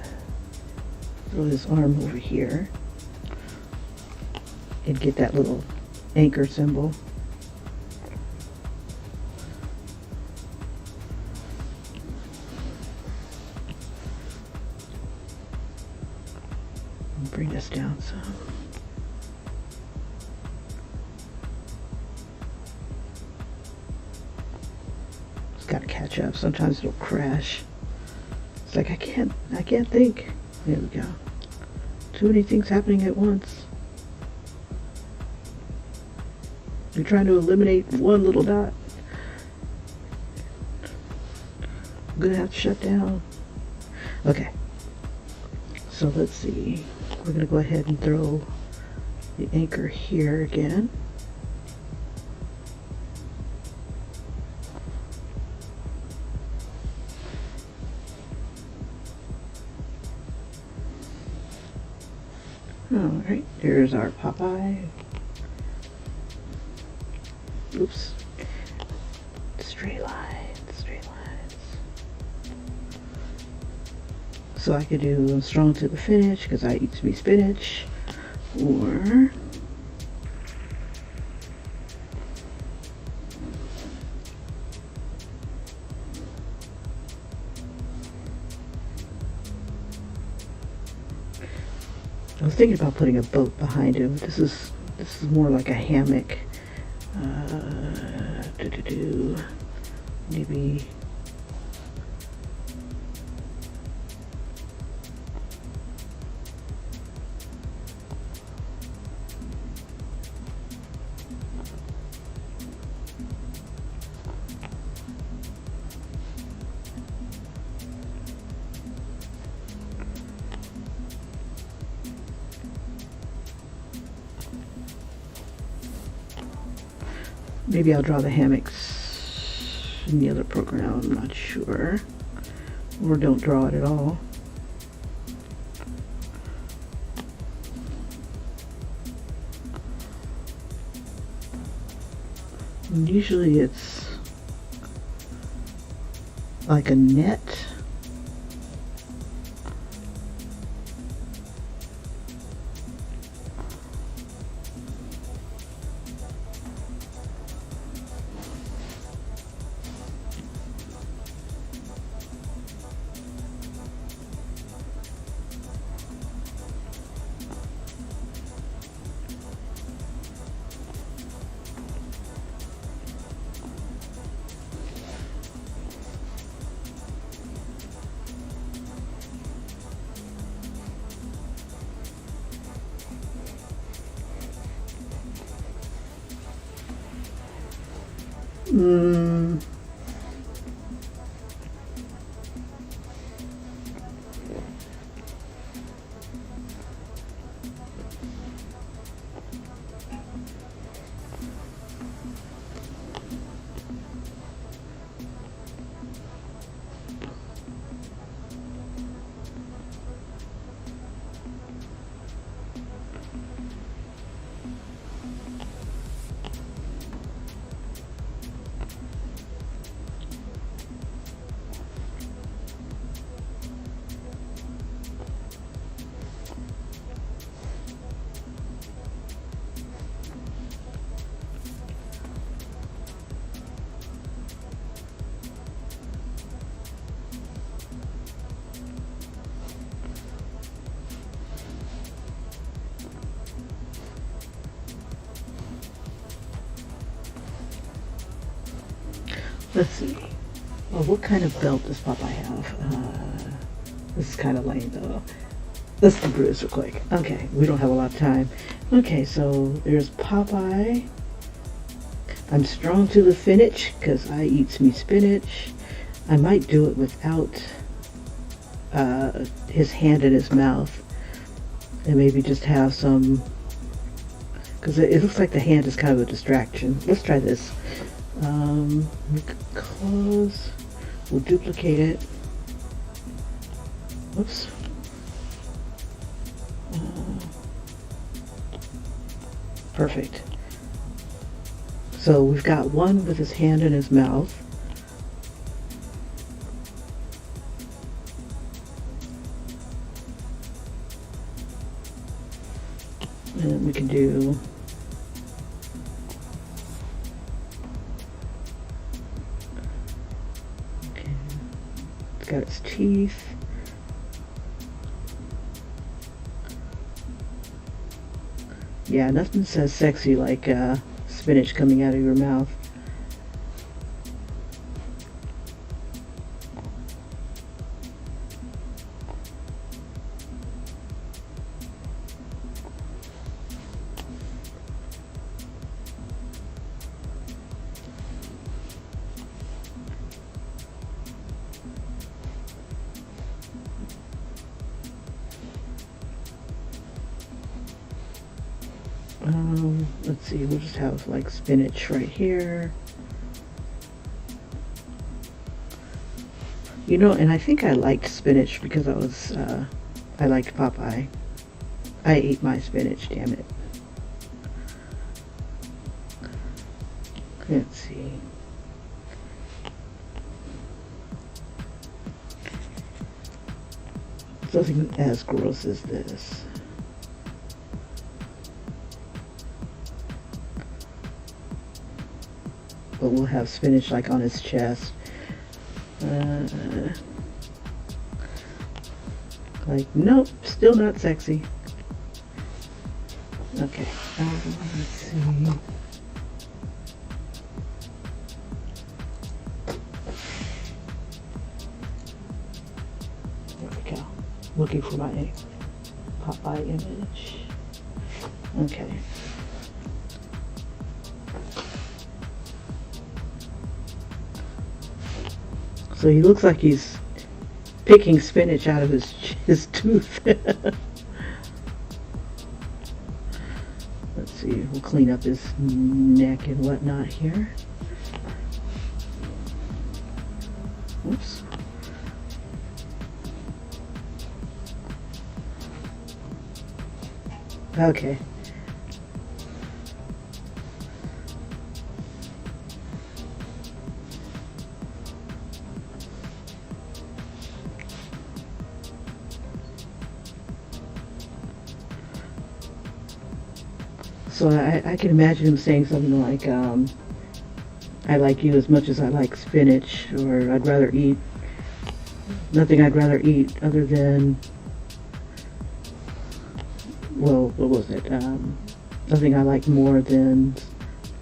Speaker 1: throw this arm over here and get that little anchor symbol. And bring this down some. It's got to catch up. Sometimes it'll crash. It's like I can't think. There we go. Too many things happening at once. You're trying to eliminate one little dot. I'm gonna have to shut down. Okay. So let's see. We're gonna go ahead and throw the anchor here again. Alright, there's our Popeye. Oops. Straight lines, straight lines. So I could do strong to the finish because I eat me spinach, or I was thinking about putting a boat behind him. This is more like a hammock. Maybe I'll draw the hammocks in the other program, I'm not sure. Or don't draw it at all. And usually it's like a net. Let's see. Well, what kind of belt does Popeye have? This is kind of lame though. Let's do Bruce real quick. Okay, we don't have a lot of time. Okay, so there's Popeye. I'm strong to the finish because I eats me spinach. I might do it without his hand in his mouth, and maybe just have some, because it looks like the hand is kind of a distraction. Let's try this. Close. We'll duplicate it. Whoops. Perfect. So we've got one with his hand in his mouth. And then we can do it's got its teeth. Yeah, nothing says sexy like spinach coming out of your mouth. Let's see, we'll just have like spinach right here. You know, and I think I liked spinach because I liked Popeye. I ate my spinach, damn it. Let's see. It's nothing as gross as this. But we'll have spinach like on his chest. Like, nope, still not sexy. Okay, let's see. There we go. Looking for my Popeye image. Okay. So he looks like he's picking spinach out of his tooth. Let's see, we'll clean up his neck and whatnot here. Oops. Okay. So I can imagine him saying something like, I like you as much as I like spinach, or I'd rather eat, nothing I'd rather eat other than, well, what was it? Nothing I like more than,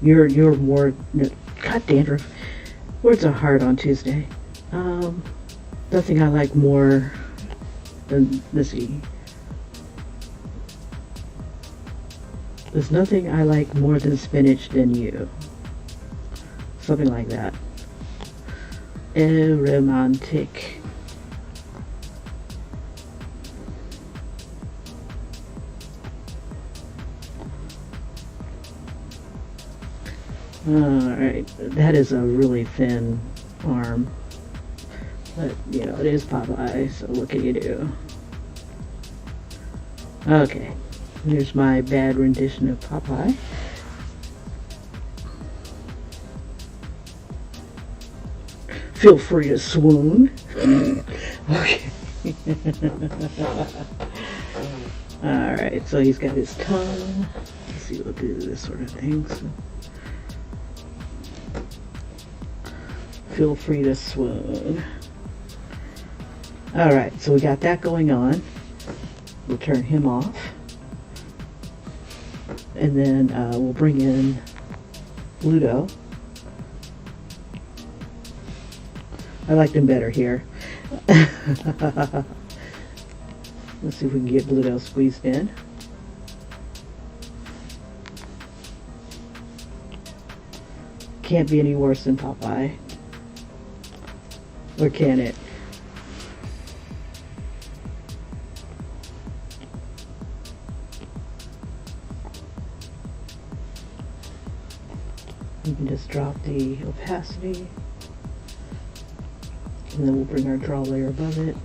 Speaker 1: you're more, God dandruff, words are hard on Tuesday. Nothing I like more than, let's see. There's nothing I like more than spinach than you. Something like that. Romantic. Alright, that is a really thin arm. But, you know, it is Popeye, so what can you do? Okay. Here's my bad rendition of Popeye. Feel free to swoon. Okay. Alright, so he's got his tongue. Let's see, we'll do this sort of thing. So. Feel free to swoon. Alright, so we got that going on. We'll turn him off. And then we'll bring in Ludo. I like them better here. Let's see if we can get Bluto squeezed in. Can't be any worse than Popeye. Or can it? You can just drop the opacity, and then we'll bring our draw layer above it.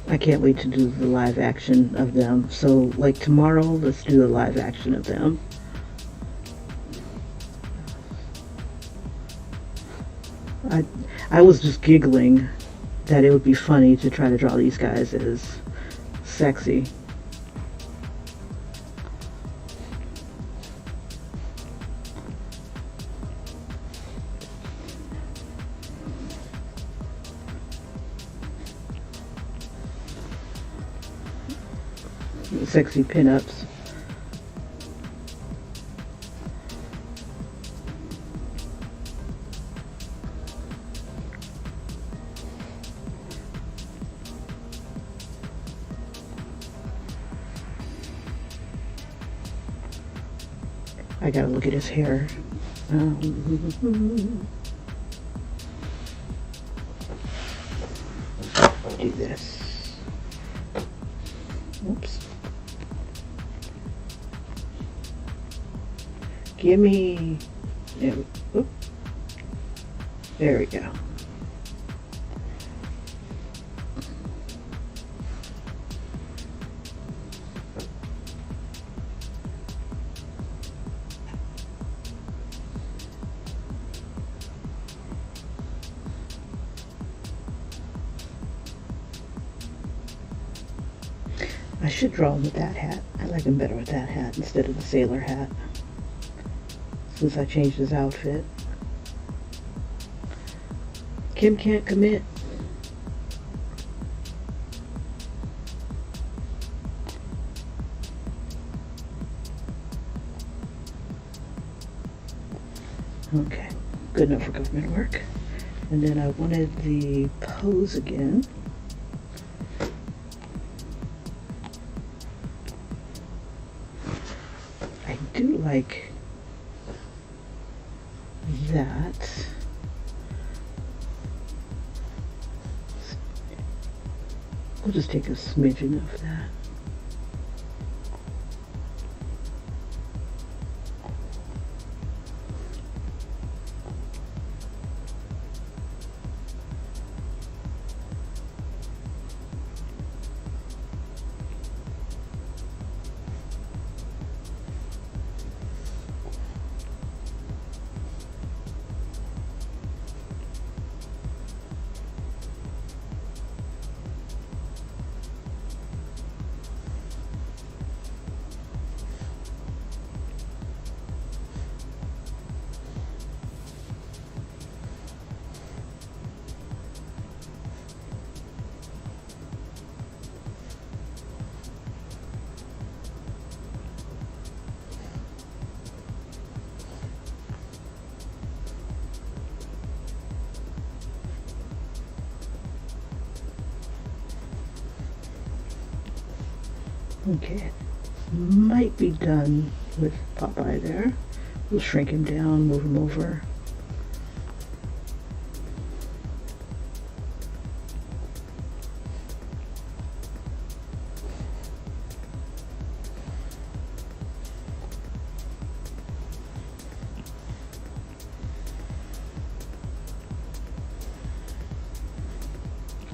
Speaker 1: I can't wait to do the live action of them. So like tomorrow, let's do the live action of them. I was just giggling that it would be funny to try to draw these guys as sexy. Sexy pinups. I gotta look at his hair. Do this. Oops. Give me. There we go. I should draw him with that hat. I like him better with that hat instead of the sailor hat, since I changed his outfit. Kim can't commit. Okay, good enough for government work. And then I wanted the pose again. I do like that. We'll just take a smidgen of that. Okay, might be done with Popeye there. We'll shrink him down, move him over.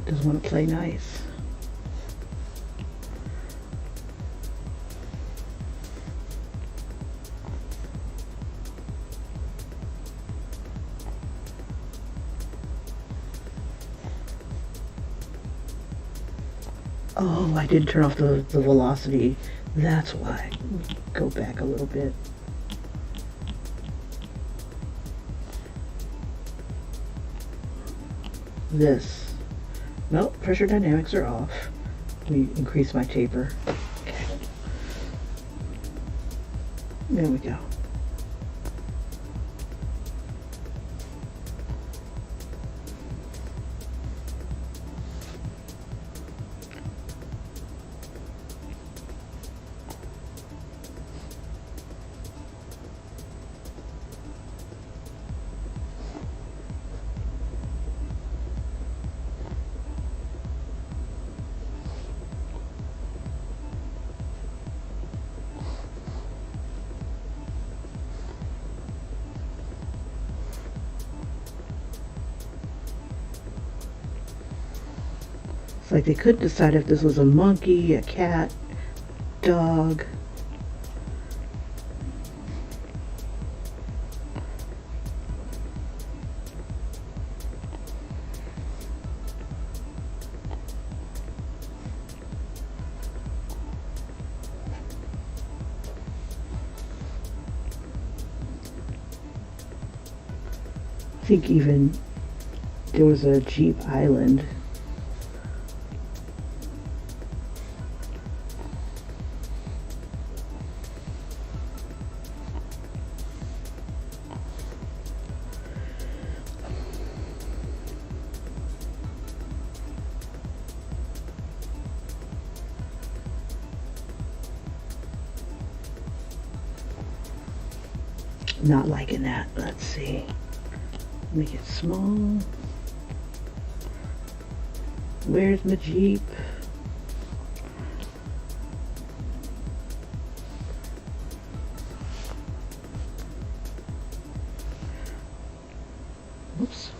Speaker 1: Doesn't want to play nice. Oh, I did turn off the velocity. That's why. Go back a little bit. This. Nope, pressure dynamics are off. Let me increase my taper. Okay. There we go. It's like they couldn't decide if this was a monkey, a cat, dog. I think even there was a Jeep Island. Not liking that. Let's see. Make it small. Where's my Jeep? Oops.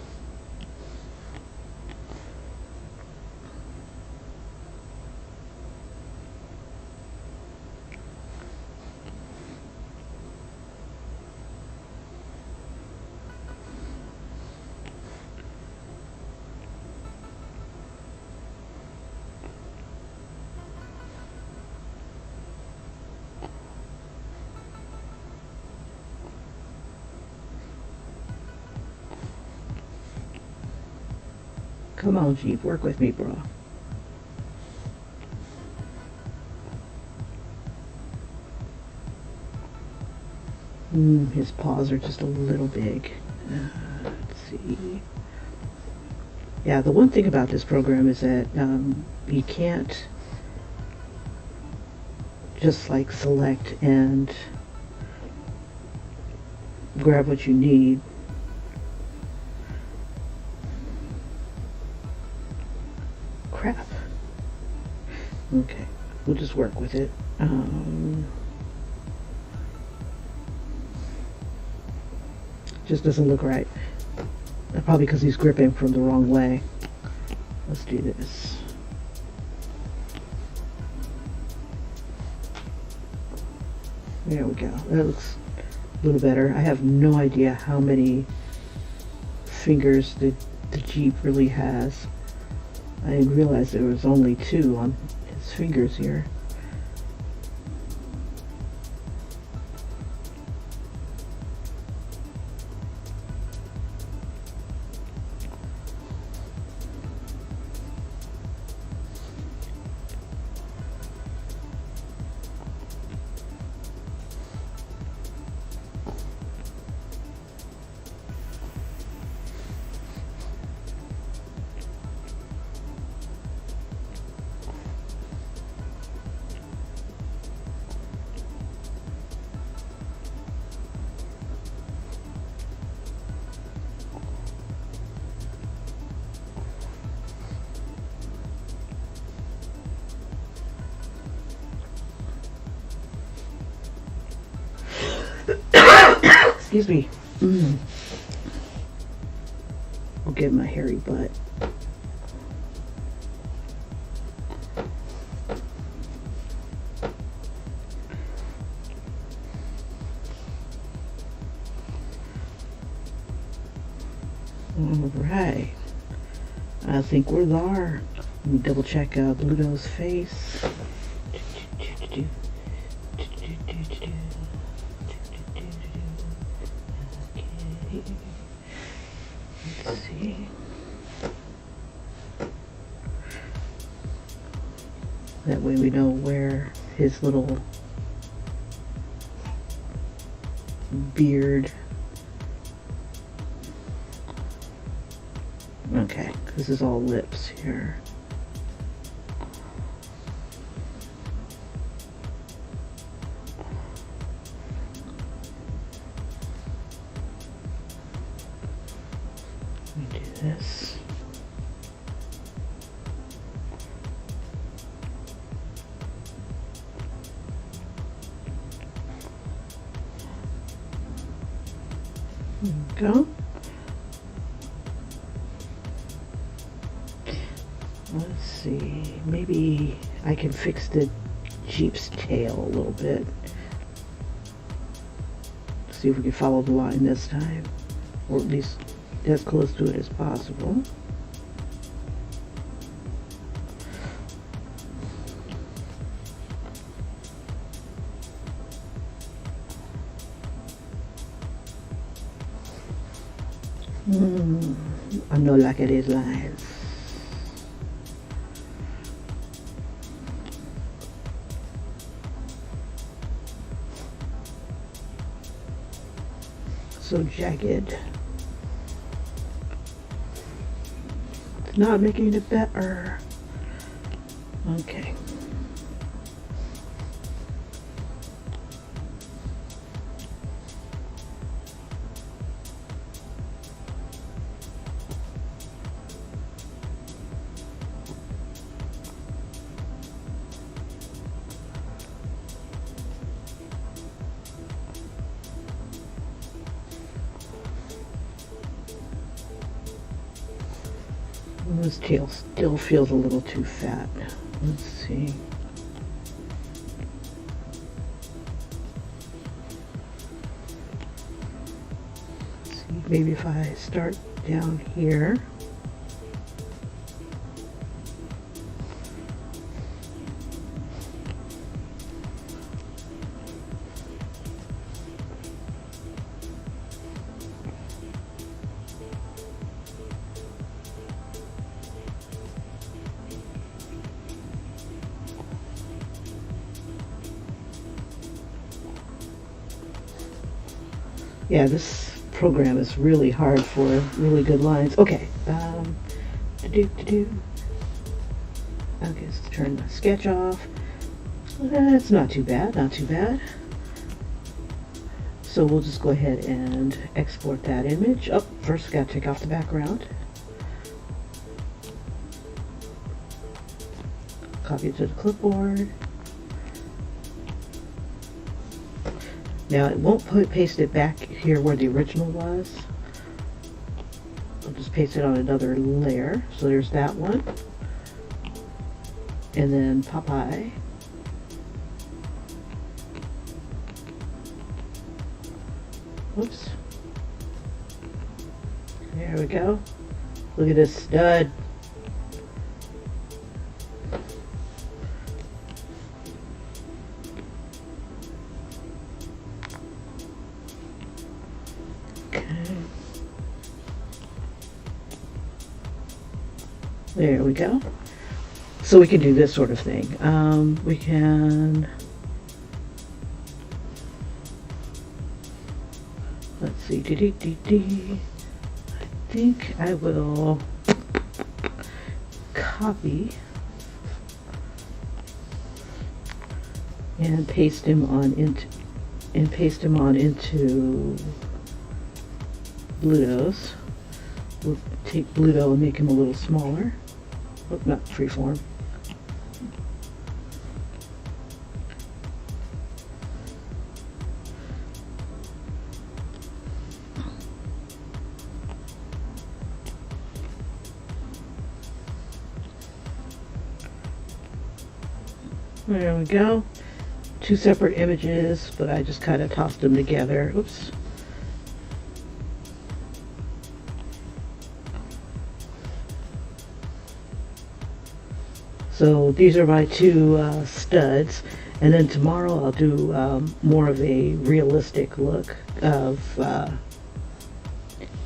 Speaker 1: Come on, Jeep, work with me, bro. His paws are just a little big. Let's see. Yeah, the one thing about this program is that you can't just like select and grab what you need. Crap. Okay, we'll just work with it. Just doesn't look right. Probably because he's gripping from the wrong way. Let's do this. There we go. That looks a little better. I have no idea how many fingers the Jeep really has. I didn't realize there was only 2 on his fingers here. Excuse me. I'll get my hairy butt. Alright. I think we're there. Let me double check Bluto's face. Let's see. That way we know where his little beard. Okay, this is all lips here. Let me do this. There we go. Let's see, maybe I can fix the Jeep's tail a little bit. See if we can follow the line this time, or at least as close to it as possible. I'm not liking these lines. So jagged. It's not making it better. Okay. This tail still feels a little too fat. Let's see. Let's see, maybe if I start down here. Yeah, this program is really hard for really good lines. Okay, Okay, let's turn the sketch off. That's not too bad, not too bad. So we'll just go ahead and export that image. Oh, first gotta take off the background. Copy it to the clipboard. Now it won't paste it back here where the original was. I'll just paste it on another layer. So there's that one. And then Popeye. Whoops. There we go. Look at this stud. There we go. So we can do this sort of thing. We can, let's see, I think I will copy and paste him on into Bluto's. We'll take Bluto and make him a little smaller. Oh, not freeform. There we go. Two separate images, but I just kind of tossed them together. Oops. So these are my two studs, and then tomorrow I'll do more of a realistic look of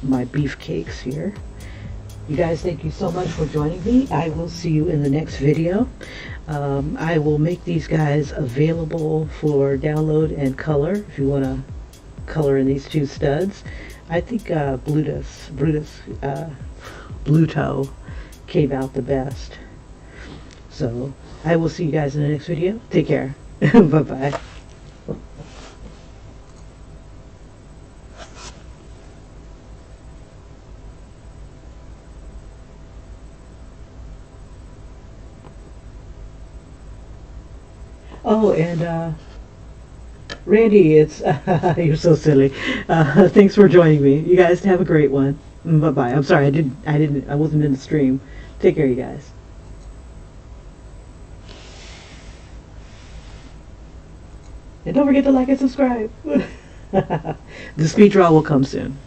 Speaker 1: my beefcakes here. You guys, thank you so much for joining me. I will see you in the next video. I will make these guys available for download and color if you want to color in these two studs. I think Bluto came out the best. So I will see you guys in the next video. Take care. Bye-bye. Oh, and Randy, it's you're so silly. Thanks for joining me. You guys have a great one. Bye bye. I'm sorry, I wasn't in the stream. Take care, you guys. And don't forget to like and subscribe. The speed draw will come soon.